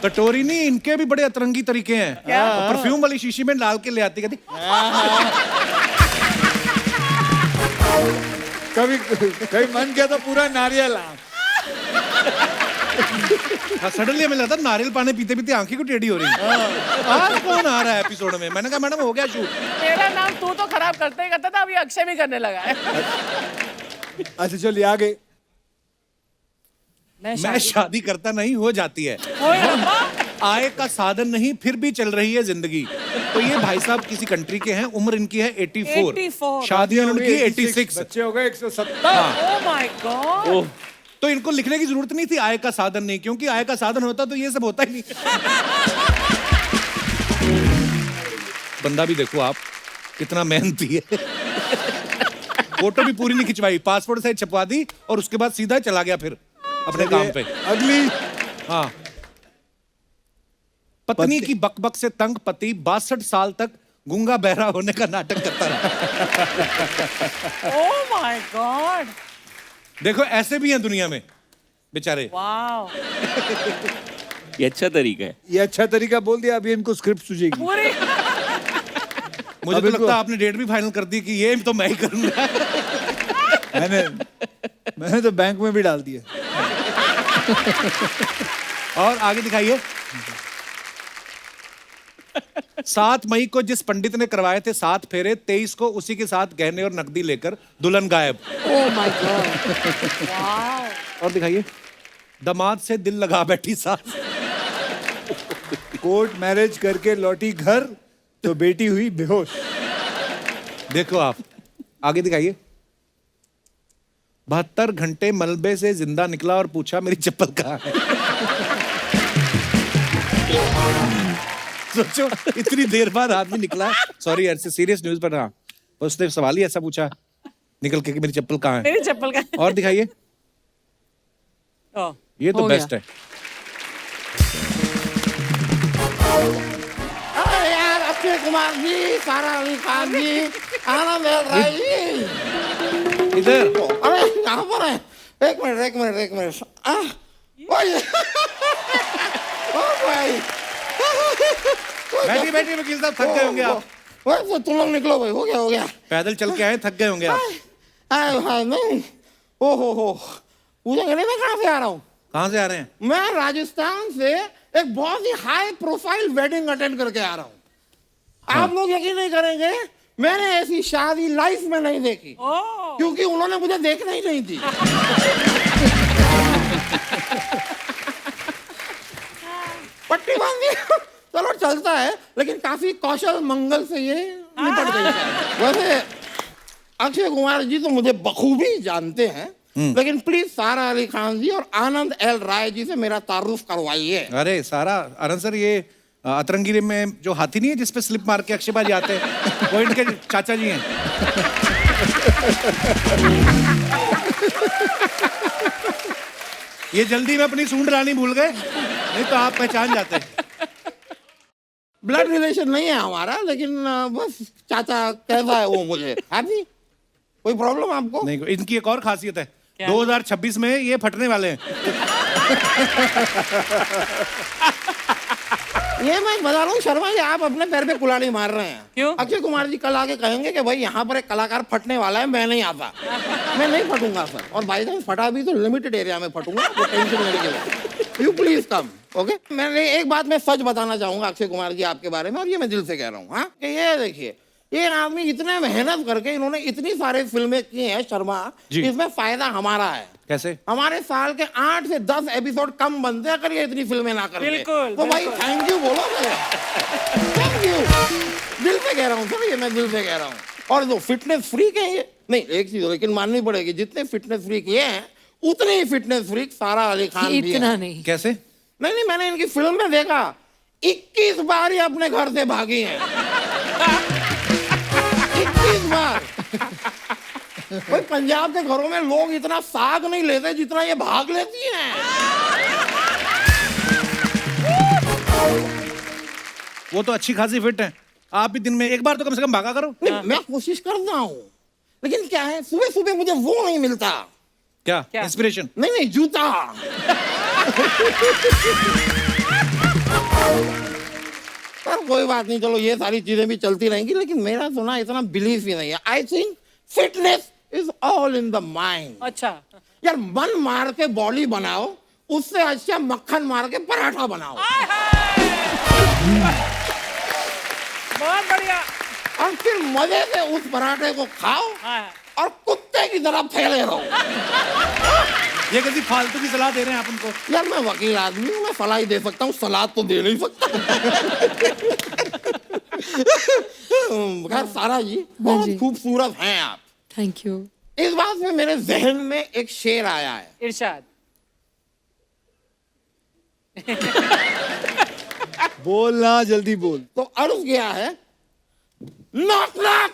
कटोरी नहीं, इनके भी बड़े अतरंगी तरीके हैं। परफ्यूम वाली शीशी में डाल के ले आती, कहती कभी कभी मन किया तो पूरा नारियल सडनली हमें लगता नारियल पानी पीते पीते आंखें को टेढ़ी हो रही है। आज कौन आ रहा है एपिसोड में? मैंने कहा मैडम हो गया शूट। मेरा नाम तू तो खराब करते ही करता था, अब ये अक्षय भी करने लगा है। अच्छा चलिए आगे। मैं शादी करता नहीं, हो जाती है। आय का साधन नहीं, फिर भी चल रही है जिंदगी। तो ये भाई साहब किसी कंट्री के हैं, उम्र इनकी है 84, शादियां उनकी 86, बच्चे हो गए 170। Oh my God. तो इनको लिखने की जरूरत नहीं थी आय का साधन नहीं, क्योंकि आय का साधन होता तो ये सब होता ही नहीं। बंदा भी देखो आप कितना मेहनती है। फोटो भी पूरी नहीं खिंचवाई, पासपोर्ट साइज छपवा दी और उसके बाद सीधा चला गया फिर अपने काम पे। अगली। हाँ, पत्नी की बकबक से तंग पति 62 साल तक गूंगा बहरा होने का नाटक करता रहा। Oh my God. देखो ऐसे भी हैं दुनिया में बेचारे। वाओ। ये अच्छा तरीका है। ये अच्छा तरीका बोल दिया, अभी इनको स्क्रिप्ट सूझेगी। पूरी मुझे तो लगता है आपने डेट भी फाइनल कर दी कि ये तो मैं ही करूंगा। मैंने तो बैंक में भी डाल दिया। और आगे दिखाइए। 7 मई को जिस पंडित ने करवाए थे 7 फेरे, 23 को उसी के साथ गहने और नकदी लेकर दुल्हन गायब। Oh my God. वाओ। और दिखाइए। दामाद से दिल लगा बैठी सास। कोर्ट मैरिज करके लौटी घर तो बेटी हुई बेहोश। देखो आप आगे दिखाइए। 72 घंटे मलबे से जिंदा निकला और पूछा मेरी चप्पल कहाँ है। सोचो इतनी देर बाद आदमी निकला। सॉरी यार, सीरियस न्यूज पर। हाँ, उसने सवाल ही ऐसा पूछा निकल के कि मेरी चप्पल कहाँ है। मेरी चप्पल का और दिखाइए, ओ, ये तो हो गया। बेस्ट है। अरे यार, अक्षय कुमार जी, सारा अली खान जी, आनंद एल राय जी, इधर अरे यहाँ पर है। एक मिनट ओए, ओ भाई, बैठिए वकील साहब, थक गए होंगे आप। ओए, तो तुम लोग निकलो भाई, हो गया। पैदल चल के आए, थक गए होंगे आप। हाय नहीं, ओ हो, पूछेंगे नहीं मैं कहाँ से आ रहा हूँ। कहाँ से आ रहे हैं? मैं राजस्थान से एक बहुत ही हाई प्रोफाइल वेडिंग अटेंड करके आ रहा हूँ। आप लोग यकीन नहीं करेंगे, मैंने ऐसी शादी लाइफ में नहीं देखी, क्योंकि उन्होंने मुझे देखना ही नहीं दी। पट्टी बांध दी, चलो चलता है, लेकिन काफी कौशल मंगल से ये निपट गई है। वैसे अक्षय कुमार जी तो मुझे बखूबी जानते हैं, लेकिन प्लीज सारा अली खान जी और आनंद एल राय जी से मेरा तारुफ करवाइए। अरे सारा आनंद सर, ये अतरंगी में जो हाथी नहीं है जिसपे स्लिप मार के अक्षय भाई आते हैं, वो इनके चाचा जी हैं। ये जल्दी में अपनी सूंड लानी भूल गए, नहीं तो आप पहचान जाते। ब्लड रिलेशन नहीं है हमारा, लेकिन बस चाचा कैसा है वो मुझे हैप्पी। कोई प्रॉब्लम आपको? नहीं, इनकी एक और खासियत है, 2026 में ये फटने वाले हैं। ये मैं बता रहा हूँ शर्मा जी, आप अपने पैर पे कुल्हाड़ी मार रहे हैं। क्यों? अक्षय कुमार जी कल आके कहेंगे कि भाई यहाँ पर एक कलाकार फटने वाला है, मैं नहीं आता। मैं नहीं फटूंगा सर, और भाई साहब फटा भी तो लिमिटेड एरिया में फटूंगा, तो टेंशन लेने के लिए। You please come, okay. मैंने एक बात मैं सच बताना चाहूंगा अक्षय कुमार जी आपके बारे में, और ये मैं दिल से कह रहा हूँ, हाँ, कि ये देखिए, ये आदमी इतने मेहनत करके इन्होंने इतनी सारी फिल्में की हैं शर्मा, इसमें फायदा हमारा है। कैसे? हमारे साल के 8 से 10 एपिसोड कम बनते अगर ये इतनी फिल्में ना करते। बिल्कुल, तो भाई थैंक यू बोलो, थैंक यू, दिल से कह रहा हूँ सर, ये मैं दिल से कह रहा हूँ। और जो फिटनेस फ्रीक है ये, नहीं एक चीज लेकिन माननी पड़ेगी, जितने फिटनेस फ्रीक ये हैं उतने ही फिटनेस फ्रीक सारा अली खान भी है। इतना नहीं। कैसे? नहीं, मैंने इनकी फिल्म में देखा, 21 बार ये अपने घर से भागी हैं। 21 बार। भाई पंजाब के घरों में लोग इतना साग नहीं लेते जितना ये भाग लेती हैं। वो तो अच्छी खासी फिट है, आप भी दिन में एक बार तो कम से कम भागा करो। नहीं, मैं कोशिश करता हूँ, लेकिन क्या है, सुबह सुबह मुझे वो नहीं मिलता। क्या? इंस्पिरेशन? नहीं, जूता। पर कोई बात नहीं, चलो ये सारी चीजें भी चलती रहेंगी, लेकिन मेरा सुना इतना बिलीफ ही नहीं है। I think fitness is all in the mind. अच्छा, यार मन मार के बॉडी बनाओ, उससे अच्छा मक्खन मार के पराठा बनाओ। बहुत बढ़िया। और फिर मजे से उस पराठे को खाओ और कुत्ते की तरह फैले रहो। ये किसी फालतू की सलाह दे रहे हैं आप उनको? यार मैं वकील आदमी हूँ, मैं सलाह ही दे सकता हूँ, सलाह तो दे नहीं सकता। खैर सारा जी बहुत खूबसूरत हैं आप। Thank you. इस बात में मेरे जहन में एक शेर आया है। इरशाद। बोलना, जल्दी बोल। तो अर्ज गया है, नॉक नॉक।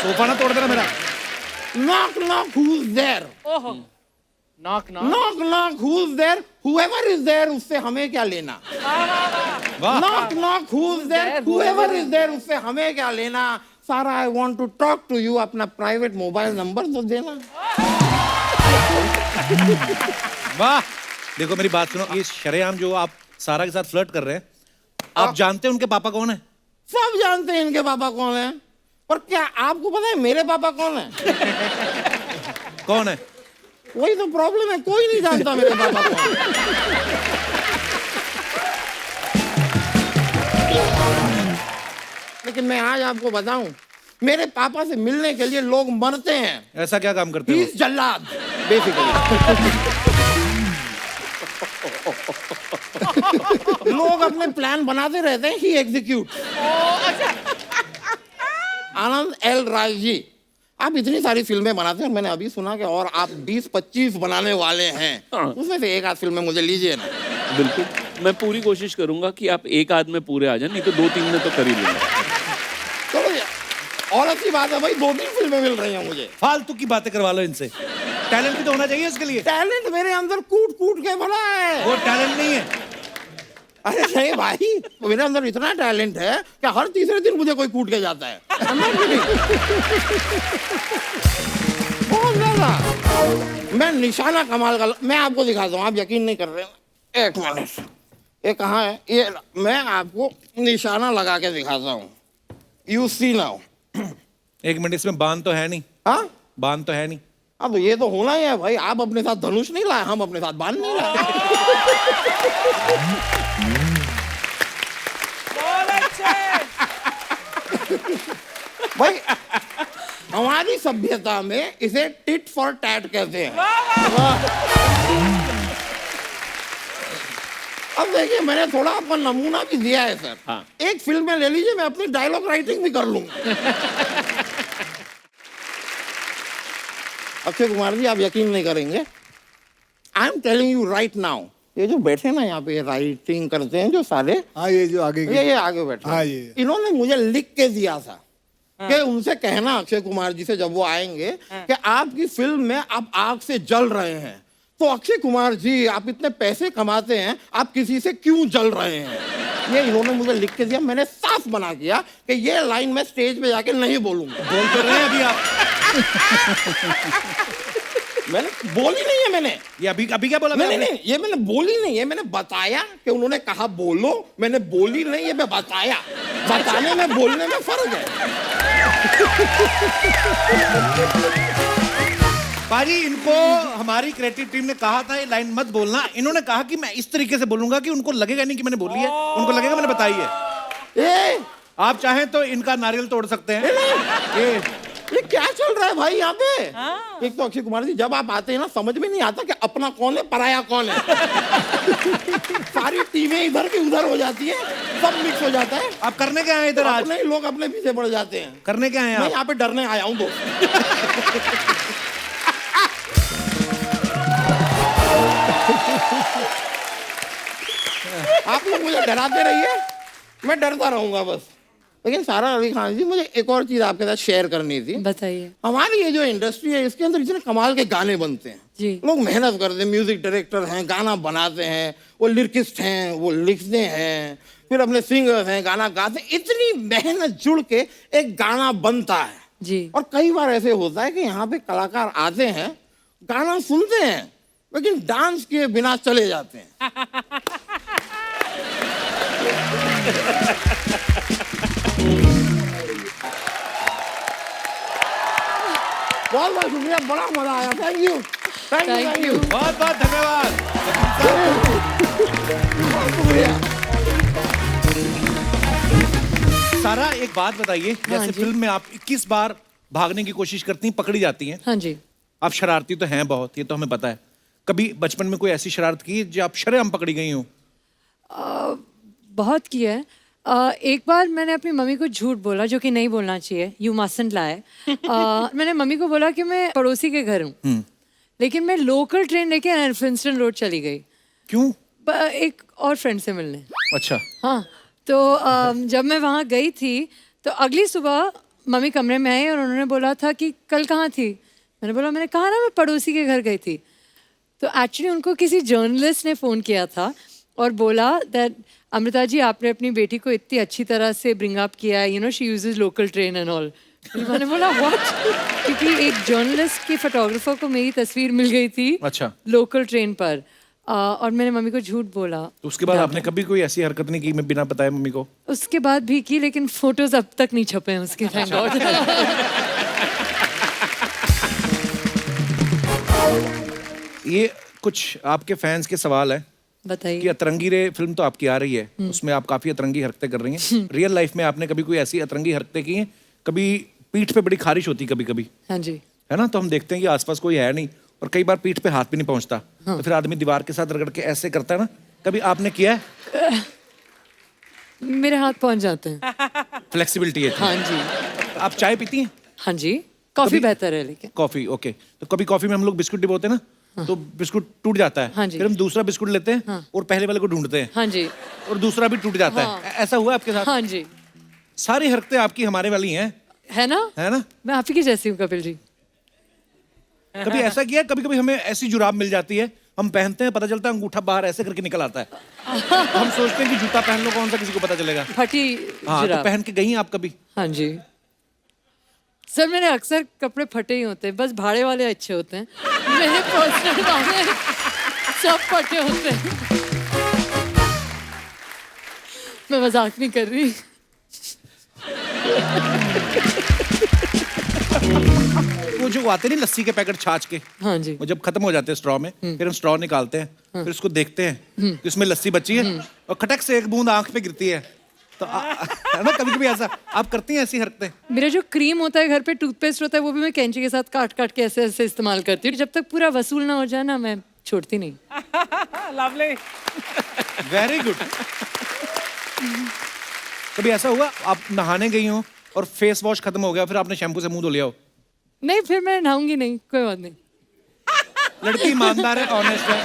सोफा ना तोड़ देना मेरा। Knock knock, who is there? ओहो, knock knock. Knock knock, who is there? Whoever is there, उससे हमें क्या लेना? Knock knock, who is there? Whoever is there, उससे हमें क्या लेना? Sara I want to talk to you, अपना प्राइवेट मोबाइल नंबर तो देना। वाह, देखो मेरी बात सुनो, ये शरेआम जो आप सारा के साथ फ्लर्ट कर रहे हैं, आप जानते हैं उनके पापा कौन है? सब जानते हैं इनके पापा कौन है, पर क्या आपको पता है मेरे पापा कौन है? कौन है? वही तो प्रॉब्लम है, कोई नहीं जानता मेरे पापा कौन है। लेकिन मैं आज आपको बताऊं, मेरे पापा से मिलने के लिए लोग मरते हैं। ऐसा क्या काम करते हैं? जल्लाद बेसिकली। लोग अपने प्लान बनाते रहते हैं, ही एग्जीक्यूट। आनंद एल राय जी, आप इतनी सारी फिल्में बनाते हैं, मैंने अभी सुना कि और आप 20-25 बनाने वाले हैं। उसमें से एक आध फिल्में मुझे लीजिए ना। बिल्कुल, मैं पूरी कोशिश करूंगा कि आप एक आध में पूरे आ जाए, नहीं तो 2-3 में तो कर ही लूंगा। चलो और अच्छी बात है भाई, 2-3 फिल्में मिल रही हैं मुझे। फालतू की बातें करवा लो इनसे। टैलेंट भी तो होना चाहिए इसके लिए। टैलेंट मेरे अंदर कूट कूट के भरा है। वो टैलेंट नहीं है। अरे नहीं भाई, मेरे अंदर इतना टैलेंट है कि हर तीसरे दिन मुझे कोई कूट के जाता है। बहुत ज्यादा। मैं निशाना कमाल का, मैं आपको दिखाता हूँ, आप यकीन नहीं कर रहे हैं। 1 मिनट, ये कहाँ है? ये मैं आपको निशाना लगा के दिखाता हूँ। You see now. 1 मिनट, इसमें बांध तो है नहीं? हाँ, बांध तो है नहीं। अब ये तो होना ही है भाई। आप अपने साथ धनुष नहीं लाए, हम अपने साथ बाण नहीं लाए। भाई हमारी सभ्यता में इसे टिट फॉर टैट कहते हैं। अब देखिए, मैंने थोड़ा आपको नमूना भी दिया है सर। हाँ। एक फिल्म में ले लीजिए, मैं अपनी डायलॉग राइटिंग भी कर लूंगा। अक्षय कुमार जी, आप यकीन नहीं करेंगे, I am telling you right now, ये जो बैठे ना यहाँ पे राइटिंग करते हैं जो सारे, हाँ ये जो आगे ये आगे बैठे, हाँ ये इन्होंने मुझे लिख के दिया था कि उनसे कहना अक्षय कुमार जी से जब वो आएंगे कि आपकी फिल्म में आप आग से जल रहे हैं, तो अक्षय कुमार जी आप इतने पैसे कमाते हैं, आप किसी से क्यों जल रहे हैं? ये इन्होंने मुझे लिख के दिया। मैंने साफ मना किया कि ये लाइन मैं स्टेज पे जाके नहीं बोलूंगा। बोल कर रहे हैं अभी आप? मैंने बोली नहीं है। मैंने ये अभी क्या बोला? नहीं, ये मैंने बोली नहीं है। मैंने बताया कि उन्होंने कहा बोलो, मैंने बोली नहीं है, मैं बताया। बताने में बोलने में फर्क है। पाजी, इनको हमारी क्रिएटिव टीम ने कहा था ये लाइन मत बोलना। इन्होंने कहा कि मैं इस तरीके से बोलूंगा कि उनको लगेगा नहीं कि मैंने बोली है, उनको लगेगा मैंने बताई है। आप चाहें तो इनका नारियल तोड़ सकते हैं। ये क्या चल रहा है भाई यहाँ पे? एक तो अक्षय कुमार जी, जब आप आते हैं ना, समझ में नहीं आता कि अपना कौन है, पराया कौन है। सारी टीमें इधर की उधर हो जाती है, सब मिक्स हो जाता है। आप करने क्या आए इधर आज? नहीं, लोग अपने पीछे पड़ जाते हैं। करने क्या आए? मैं यहाँ पे डरने आया हूँ दोस्त। आप लोग मुझे डराते रहिए, मैं डरता रहूंगा बस। लेकिन सारा अली खान जी, मुझे एक और चीज आपके साथ शेयर करनी थी। बताइए। हमारी ये जो इंडस्ट्री है, इसके अंदर इतने कमाल के गाने बनते हैं जी। लोग मेहनत करते हैं, म्यूजिक डायरेक्टर हैं, गाना बनाते हैं, वो लिरिकिस्ट हैं, वो लिखते हैं, फिर अपने सिंगर्स हैं, गाना गाते हैं। इतनी मेहनत जुड़ के एक गाना बनता है जी। और कई बार ऐसे होता है कि यहाँ पे कलाकार आते हैं, गाना सुनते हैं, लेकिन डांस किए बिना चले जाते हैं। बहुत बहुत शुक्रिया, बड़ा मजा आया। थैंक यू, थैंक यू, बहुत बहुत धन्यवाद। सारा, एक बात बताइए, जैसे फिल्म में आप 21 बार भागने की कोशिश करती हैं, पकड़ी जाती हैं। हाँ जी। आप शरारती तो हैं बहुत, ये तो हमें पता है। कभी बचपन में कोई ऐसी शरारत की जो आप शर्म पकड़ी गई हो? बहुत किया है। एक बार मैंने अपनी मम्मी को झूठ बोला, जो कि नहीं बोलना चाहिए। यू मस्टंट लाई। मैंने मम्मी को बोला कि मैं पड़ोसी के घर हूँ, लेकिन मैं लोकल ट्रेन लेके एल्फिंस्टन रोड चली गई। क्यों? एक और फ्रेंड से मिलने। अच्छा। हाँ, तो जब मैं वहाँ गई थी तो अगली सुबह मम्मी कमरे में आई और उन्होंने बोला था कि कल कहाँ थी? मैंने बोला, मैंने कहा ना मैं पड़ोसी के घर गई थी। तो एक्चुअली उनको किसी जर्नलिस्ट ने फ़ोन किया था और बोला दैट अमृता जी, आपने अपनी बेटी को इतनी अच्छी तरह से ब्रिंग अप किया है, you know she uses local train and all. मैंने बोला व्हाट? क्योंकि एक जर्नलिस्ट के फोटोग्राफर को मेरी तस्वीर मिल गई थी। अच्छा। लोकल ट्रेन पर। और मैंने मम्मी को झूठ बोला। तो उसके बाद आपने कभी कोई ऐसी हरकत नहीं की मैं बिना बताए मम्मी को? उसके बाद भी की, लेकिन फोटोज अब तक नहीं छपे हैं उसके, थैंक गॉड। ये कुछ आपके फैंस के सवाल है कि बताइए। अतरंगी रे फिल्म तो आपकी आ रही है, उसमें आप काफी अतरंगी हरकतें कर रही हैं। रियल लाइफ में आपने कभी कोई ऐसी अतरंगी हरकतें की हैं? कभी पीठ पे बड़ी खारिश होती कभी कभी, हाँ जी। है ना, तो हम देखते हैं कि आसपास कोई है नहीं और कई बार पीठ पे हाथ भी नहीं पहुंचता, तो फिर आदमी दीवार के साथ रगड़ के ऐसे करता है ना, कभी आपने किया है? मेरे हाथ पहुंच जाते हैं। फ्लेक्सिबिलिटी है। हाँ जी। आप चाय पीती हैं? हाँ जी, कॉफी बेहतर है लेकिन। Coffee, okay. तो कभी कॉफी में हम लोग बिस्कुट डिबोते हैं ना, तो बिस्कुट टूट जाता है। हाँ जी। फिर हम दूसरा बिस्कुट लेते हैं और पहले वाले को ढूंढते हैं। हाँ जी। और दूसरा भी टूट जाता है। ऐसा हुआ आपके साथ? हाँ जी। सारी हरकतें आपकी हमारे वाली हैं, है ना? मैं आप ही की जैसी हूँ कपिल जी। कभी ऐसा किया, कभी कभी हमें ऐसी जुराब मिल जाती है, हम पहनते हैं, पता चलता है अंगूठा बाहर ऐसे करके निकल आता है। हम सोचते हैं कि जूता पहन लो, कौन सा किसी को पता चलेगा। फटी हाँ, तो जुराब। पहन के गई हैं आप कभी? हाँ जी सर, मेरे अक्सर कपड़े फटे ही होते हैं, बस भाड़े वाले अच्छे होते हैं। मेरे पर्सनल वाले सब फटे होते हैं। मैं मजाक नहीं कर रही। वो जो आते नहीं लस्सी के पैकेट छाछ के, हाँ जी। वो जब खत्म हो जाते हैं स्ट्रॉ में, फिर हम स्ट्रॉ निकालते हैं, फिर उसको देखते हैं कि उसमें लस्सी बची है और खटक से एक बूंद आंख पे गिरती है। तो है ना, कभी कभी ऐसा आप करती हैं ऐसी हरकतें? मेरा जो क्रीम होता है घर पे, टूथपेस्ट होता है, वो भी मैं कैंची के साथ काट काट के ऐसे ऐसे इस्तेमाल करती हूँ। जब तक पूरा वसूल ना हो जाए ना, मैं छोड़ती नहीं। लवली। Very good. कभी ऐसा हुआ आप नहाने गई हो और फेस वॉश खत्म हो गया, फिर आपने शैम्पू से मुंह धो लिया हो? नहीं, फिर मैं नहाऊंगी नहीं, कोई बात नहीं। लड़की ईमानदार है, ऑनेस्ट है।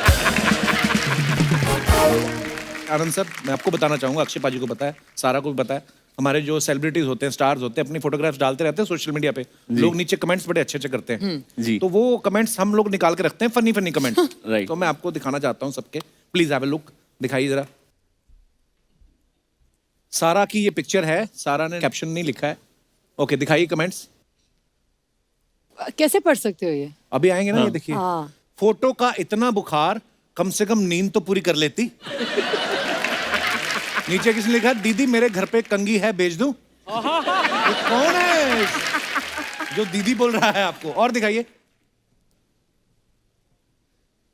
आनंद सर, मैं आपको बताना चाहूंगा, अक्षय पाजी को पता है, सारा को भी पता है, हमारे जो सेलिब्रिटीज होते हैं, स्टार्स होते हैं, अपनी फोटोग्राफ्स डालते रहते हैं सोशल मीडिया पे, लोग नीचे कमेंट्स बड़े अच्छे अच्छे करते हैं जी। तो वो कमेंट्स हम लोग निकाल के रखते हैं, फनी फनी कमेंट्स। राइट। तो मैं आपको दिखाना चाहता हूँ सबके, प्लीज हैव अ लुक, दिखाइए जरा। सारा की ये पिक्चर है, सारा ने कैप्शन नहीं लिखा है। ओके, दिखाइए कमेंट्स। कैसे पढ़ सकते हो ये? अभी आएंगे ना, ये देखिए। हाँ। फोटो का इतना बुखार, कम से कम नींद तो पूरी कर लेती। नीचे किसने लिखा, दीदी मेरे घर पे कंगी है, भेज दूं? ये कौन है जो दीदी बोल रहा है आपको? और दिखाइए।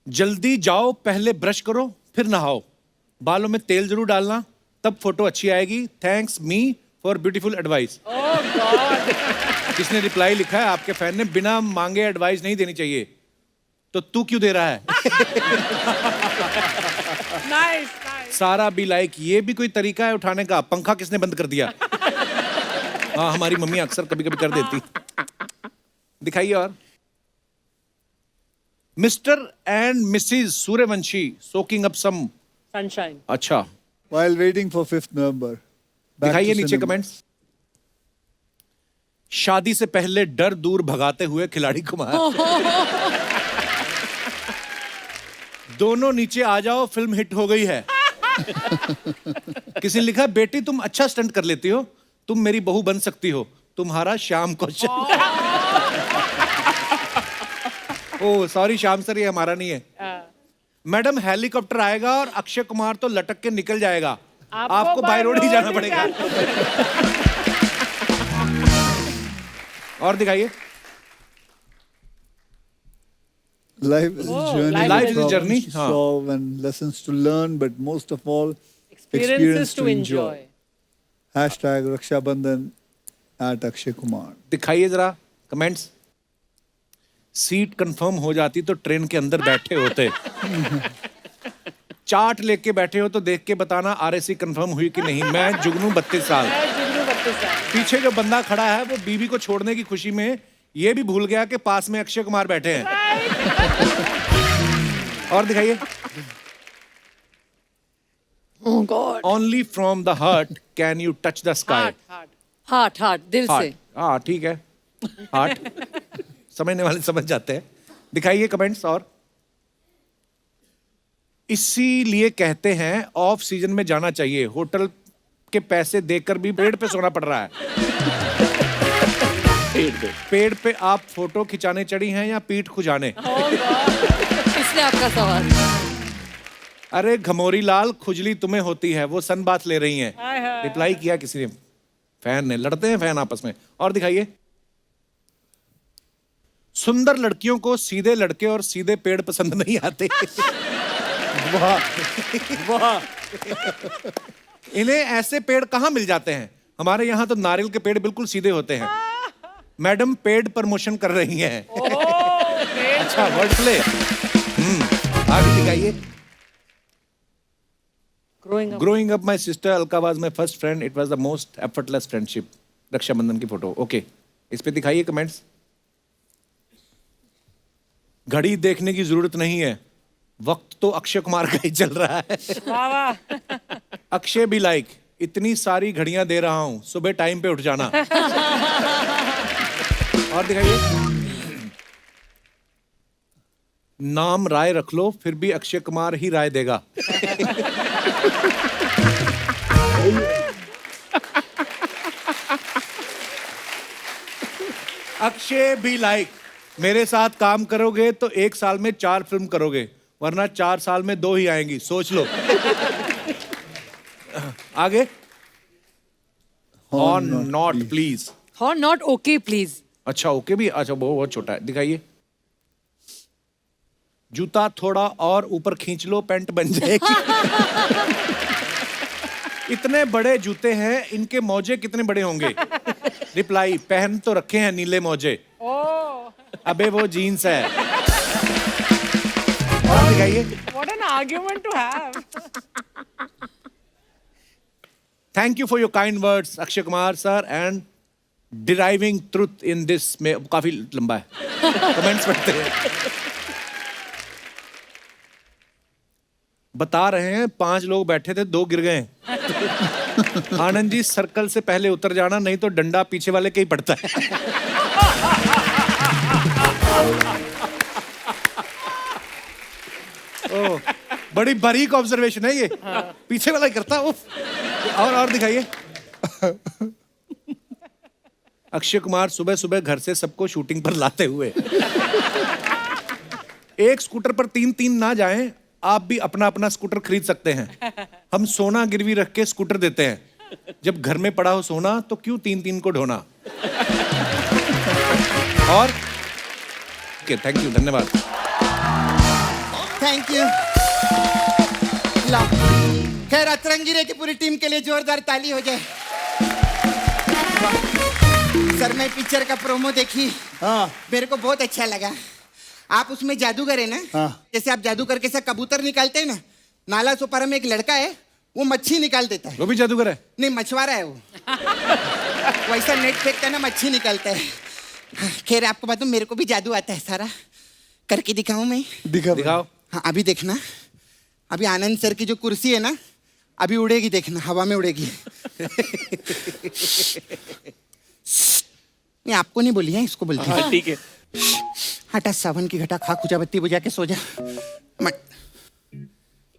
जल्दी जाओ, पहले ब्रश करो फिर नहाओ, बालों में तेल जरूर डालना, तब फोटो अच्छी आएगी, thanks me for beautiful advice. किसने रिप्लाई लिखा है आपके फैन ने, बिना मांगे एडवाइस नहीं देनी चाहिए, तो तू क्यों दे रहा है? नाइस। सारा बी लाइक, ये भी कोई तरीका है उठाने का? पंखा किसने बंद कर दिया? हाँ, हमारी मम्मी अक्सर कभी कभी कर देती। दिखाइए। और mister and Mrs Suryavanshi soaking up some sunshine. अच्छा, While waiting for 5th November. Back दिखाइए to नीचे cinema. कमेंट्स। शादी से पहले डर दूर भगाते हुए खिलाड़ी कुमार। दोनों नीचे आ जाओ, फिल्म हिट हो गई है। किसी ने लिखा, बेटी तुम अच्छा स्टंट कर लेती हो, तुम मेरी बहू बन सकती हो, तुम्हारा श्याम कौशल। ओ सॉरी श्याम सर, ये हमारा नहीं है। मैडम हेलीकॉप्टर आएगा और अक्षय कुमार तो लटक के निकल जाएगा, आपको बाय रोड ही जाना पड़ेगा। और दिखाइए। Life is a journey. life is a with journey, problems to हाँ. solve and lessons to learn, but most of all, Experiences to enjoy. Hashtag Raksha Bandhan at Akshay Kumar. दिखाइए जरा comments. Seat confirm हो जाती तो train के अंदर बैठे होते। चार्ट लेके बैठे हो तो देख के बताना आरएसी कंफर्म हुई कि नहीं। मैं जुगनू 32 साल। पीछे जो बंदा खड़ा है वो बीवी को छोड़ने की खुशी में ये भी भूल गया कि पास में अक्षय कुमार बैठे हैं। और दिखाइए। Oh God. Only from the heart can you touch the sky. Heart दिल से। हाँ ठीक है, हार्ट समझने वाले समझ जाते हैं। दिखाइए कमेंट्स। और इसीलिए कहते हैं ऑफ सीजन में जाना चाहिए, होटल के पैसे देकर भी पेड़ पे सोना पड़ रहा है। पेड़ पे आप फोटो खिंचाने चढ़ी हैं या पीठ खुजाने? इसलिए आपका सवाल। अरे घमोरी लाल, खुजली तुम्हें होती है, वो सन बाथ ले रही हैं। रिप्लाई किया किसी ने, फैन ने। लड़ते हैं फैन आपस में। और दिखाइए। सुंदर लड़कियों को सीधे लड़के और सीधे पेड़ पसंद नहीं आते। वाह वाह। इन्हें ऐसे पेड़ कहाँ मिल जाते हैं? हमारे यहाँ तो नारियल के पेड़ बिल्कुल सीधे होते हैं। मैडम पेड प्रमोशन कर रही हैं। अच्छा वर्ड प्ले। आगे दिखाइए। Growing up my sister Alka was my first friend, it was the most effortless friendship. Rakshabandhan की फोटो। ओके, इस पे दिखाइए कमेंट्स। घड़ी देखने की जरूरत नहीं है, वक्त तो अक्षय कुमार का ही चल रहा है। अक्षय भी लाइक, इतनी सारी घड़ियां दे रहा हूं, सुबह टाइम पे उठ जाना। और दिखाइए। नाम राय रख लो, फिर भी अक्षय कुमार ही राय देगा। अक्षय भी लाइक, मेरे साथ काम करोगे तो 1 साल में 4 फिल्म करोगे, वरना 4 साल में 2 ही आएंगी, सोच लो। आगे। और नॉट प्लीज। और नॉट ओके प्लीज। अच्छा ओके भी, अच्छा बहुत छोटा है, दिखाइए। जूता थोड़ा और ऊपर खींच लो, पैंट बन जाएगी। इतने बड़े जूते हैं, इनके मोजे कितने बड़े होंगे? रिप्लाई, पहन तो रखे हैं नीले मोजे। अबे वो जीन्स है। और दिखाइए। What an argument to have. Thank you for your kind words Akshay Kumar sir, and deriving truth in this में काफी लंबा है, कमेंट्स पढ़ते हैं। बता रहे हैं 5 लोग बैठे थे, 2 गिर गए। आनंद जी सर्कल से पहले उतर जाना, नहीं तो डंडा पीछे वाले के ही पड़ता है। ओ, बड़ी बारीक ऑब्जर्वेशन है ये। पीछे वाला ही करता वो। और दिखाइए। अक्षय कुमार सुबह सुबह घर से सबको शूटिंग पर लाते हुए। एक स्कूटर पर 3-3 ना जाएं, आप भी अपना अपना स्कूटर खरीद सकते हैं। हम सोना गिरवी रख के स्कूटर देते हैं। जब घर में पड़ा हो सोना तो क्यों 3-3 को ढोना। और थैंक यू, धन्यवाद। Thank you. खैर अतरंगी की पूरी टीम के लिए जोरदार ताली हो जाए। सर मैं पिक्चर का प्रोमो देखी, मेरे को बहुत अच्छा लगा। आप उसमें जादूगर है ना? जैसे आप जादू करके से कबूतर निकालते हैं ना, नाला सोपारा में एक लड़का है, वो मच्छी निकाल देता है। वो भी जादूगर है? नहीं, मछुआरा है वो। वैसा नेट फेंकता है ना, मच्छी निकालता है। खैर आपको बताऊं, मेरे को भी जादू आता है सारा। करके दिखाऊं मैं? दिखाओ। हाँ अभी देखना, अभी आनंद सर की जो कुर्सी है ना, अभी उड़ेगी, देखना हवा में उड़ेगी। नहीं आपको नहीं बोली है, इसको बोलती है। ठीक है। हटा सावन की घटा, खा खुजा बत्ती बुझा के सो जा। मत।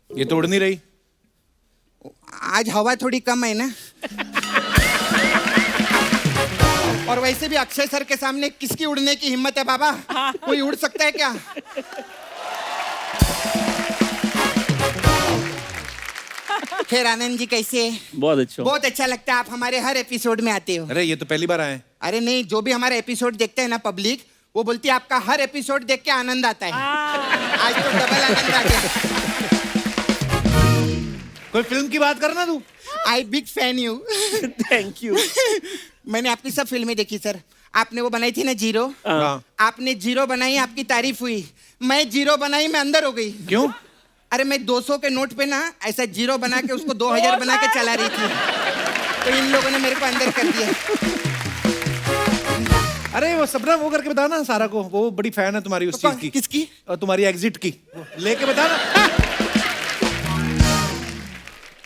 ये तो उड़ नहीं रही। आज हवा थोड़ी कम है ना। और वैसे भी अक्षय सर के सामने किसकी उड़ने की हिम्मत है बाबा? कोई उड़ सकता है क्या? खैर आनंद जी कैसे? बहुत अच्छा। बहुत अच्छा लगता है, आप हमारे हर एपिसोड में आते हो। अरे ये तो पहली बार आए। अरे नहीं, जो भी हमारा एपिसोड देखते हैं ना पब्लिक, वो बोलती है आपका हर एपिसोड देख के आनंद आता है। आज तो डबल आनंद आ गया। कोई फिल्म की बात करना तू। I big fan you. Thank you. मैंने आपकी सब फिल्में देखी सर। आपने वो बनाई थी ना जीरो, आपने जीरो बनाई, आपकी तारीफ हुई। मैं जीरो बनाई, मैं अंदर हो गई। क्यों? अरे मैं 200 के नोट पे ना ऐसा जीरो बना के उसको 2000 बना के चला रही थी, तो इन लोगों ने मेरे को अंदर कर दिया। अरे वो सपना वो करके बता ना सारा को, वो बड़ी फैन है तुम्हारी उस चीज की। किसकी? और तुम्हारी एग्जिट की लेके बता ना।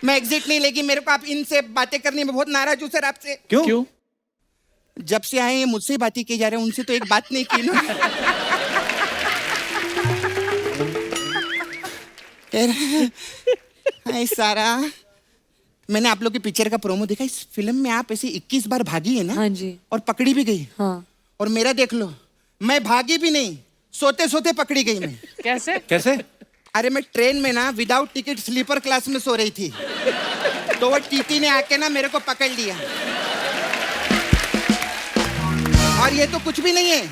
मैं एग्जिट नहीं लेगी, मेरे को आप इनसे बातें करने में बहुत नाराज हूँ सर आपसे। क्यों? जब से आए हैं मुझसे बातें की जा रहे हैं, उनसे तो एक बात नहीं की ना। हाय सारा, मैंने आप लोग की पिक्चर का प्रोमो देखा। इस फिल्म में आप ऐसे 21 बार भागी है ना? हाँ जी। और पकड़ी भी गई। हाँ। और मेरा देख लो, मैं भागी भी नहीं, सोते सोते पकड़ी गई मैं। कैसे? कैसे? अरे मैं ट्रेन में ना विदाउट टिकट स्लीपर क्लास में सो रही थी, तो वो टीटी ने आके ना मेरे को पकड़ लिया। और ये तो कुछ भी नहीं है,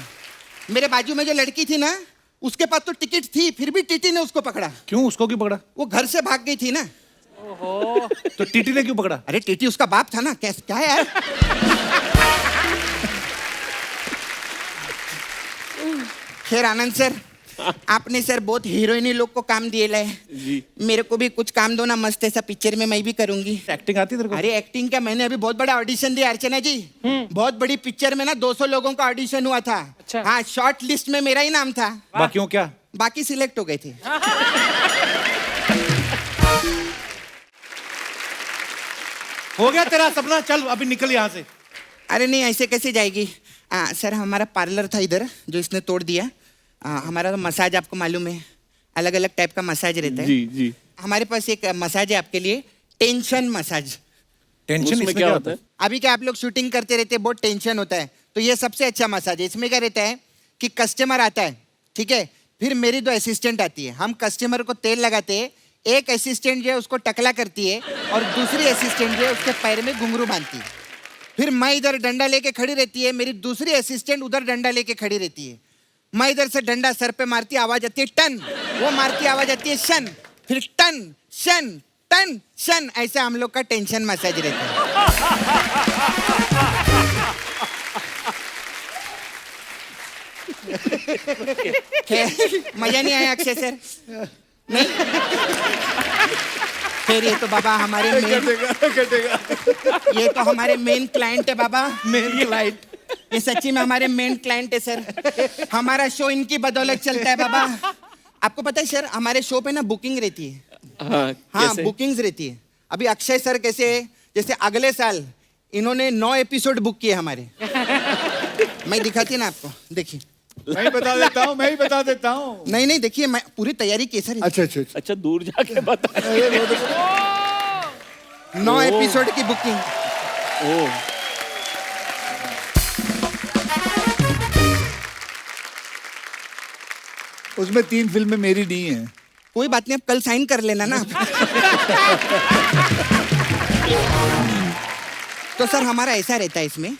मेरे बाजू में जो लड़की थी ना, उसके पास तो टिकट थी, फिर भी टीटी ने उसको पकड़ा। क्यों? उसको क्यों पकड़ा? वो घर से भाग गई थी ना। ओहो। तो टीटी ने क्यों पकड़ा? अरे टीटी उसका बाप था ना। क्या है यार? खैर आनंद सर, आपने सर बहुत हीरोइनी लोग को काम दिए लाए। मेरे को भी कुछ काम दो ना, मस्त ऐसा पिक्चर में मैं भी करूंगी। एक्टिंग आती है तेरे को? अरे एक्टिंग क्या, मैंने अभी बहुत बड़ा ऑडिशन दिया अर्चना जी। बहुत बड़ी पिक्चर में ना 200 लोगों का ऑडिशन हुआ था। अच्छा। हाँ, शॉर्ट लिस्ट में मेरा ही नाम था। बाकियों क्या? बाकी सिलेक्ट हो गए थे। हो गया तेरा सपना, चल अभी निकल यहाँ से। अरे नहीं, ऐसे कैसे जाएगी? सर हमारा पार्लर था इधर जो इसने तोड़ दिया। हमारा तो मसाज आपको मालूम है, अलग अलग टाइप का मसाज रहता है। जी जी। हमारे पास एक मसाज है आपके लिए, टेंशन मसाज। टेंशन उसमें क्या होता है? अभी क्या आप लोग शूटिंग करते रहते हैं, बहुत टेंशन होता है, तो ये सबसे अच्छा मसाज है। इसमें क्या रहता है कि कस्टमर आता है, ठीक है, फिर मेरी 2 असिस्टेंट आती है, हम कस्टमर को तेल लगाते हैं, एक असिस्टेंट जो है उसको टकला करती है और दूसरी असिस्टेंट जो है उसके पैर में घुंघरू बांधती है। फिर मैं इधर डंडा लेके खड़ी रहती है, मेरी दूसरी असिस्टेंट उधर डंडा लेके खड़ी रहती है। मैं इधर से डंडा सर पे मारती, आवाज आती है टन, वो मारती, आवाज आती है शन, फिर टन शन टन शन, ऐसा हम लोग का टेंशन मसाज रहता है। मजा नहीं आया अक्षय सर? नहीं? फिर ये तो बाबा हमारे ये तो हमारे मेन क्लाइंट है बाबा, मेन क्लाइंट। ये सच्ची में हमारे मेन क्लाइंट है सर, हमारा शो इनकी बदौलत चलता है बाबा। आपको पता है सर, हमारे शो पे ना बुकिंग रहती है। हाँ बुकिंग्स रहती है। अभी अक्षय सर कैसे, जैसे अगले साल इन्होंने 9 एपिसोड बुक किए हमारे। मैं दिखाती ना आपको, देखिए। मैं ही बता देता हूँ। नहीं देखिए, मैं पूरी तैयारी की सर। अच्छा दूर जाके बता। 9 एपिसोड की बुकिंग। उसमें 3 फिल्में मेरी नहीं है। कोई बात नहीं, अब कल साइन कर लेना ना। तो सर हमारा ऐसा रहता है इसमें,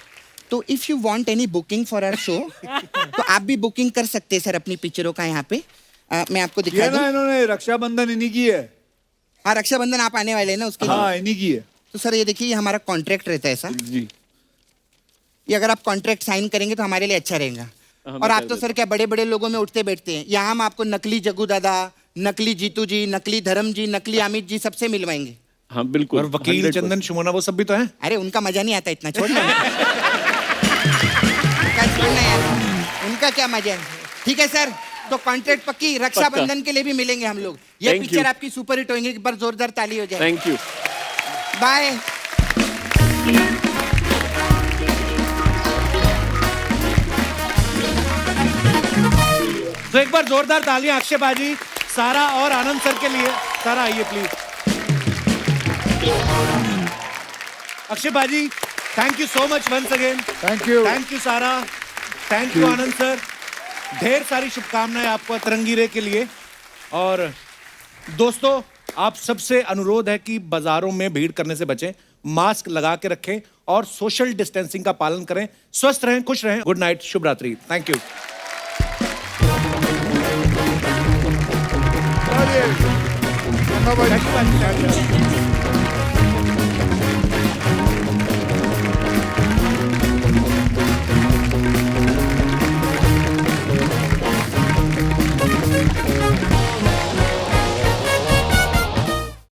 तो if you want any booking for our show तो आप भी बुकिंग कर सकते हैं सर अपनी पिक्चरों का यहाँ पे। मैं आपको दिखा दूं। इन्होंने रक्षाबंधन इन्हीं की है। हाँ रक्षाबंधन आप आने वाले हैं ना, उसके हाँ इन्हीं की है। तो सर ये देखिए, ये हमारा कॉन्ट्रैक्ट रहता है सर जी। ये अगर आप कॉन्ट्रैक्ट साइन करेंगे तो हमारे लिए अच्छा रहेगा। और आप तो सर क्या बड़े बड़े लोगों में उठते बैठते हैं, यहाँ हम आपको नकली जग्गू दादा, नकली जीतू जी, नकली धर्म जी, नकली अमित जी सबसे मिलवाएंगे। हाँ बिल्कुल। और वकील चंदन शुमोना वो सब भी तो हैं। अरे उनका मजा नहीं आता इतना, छोड़ना। छोड़ना यार, उनका क्या मजा है। ठीक है सर, तो कॉन्ट्रैक्ट पक्की, रक्षाबंधन के लिए भी मिलेंगे हम लोग। ये Thank पिक्चर you. आपकी सुपर हिट होंगी, एक बार जोरदार ताली हो जाए। Thank you. बाय। तो एक बार जोरदार तालियां अक्षय बाजी, सारा और आनंद सर के लिए। सारा आइए प्लीज। अक्षय बाजी, thank you so much once again. Thank you Sara, thank you Anand sir. ढेर सारी शुभकामनाएं आपको तरंगीरे के लिए। और दोस्तों, आप सबसे अनुरोध है कि बाजारों में भीड़ करने से बचें, मास्क लगा के रखें और सोशल डिस्टेंसिंग का पालन करें। स्वस्थ रहें, खुश रहें। गुड नाइट, शुभ रात्रि। Thank you. धन्यवाद।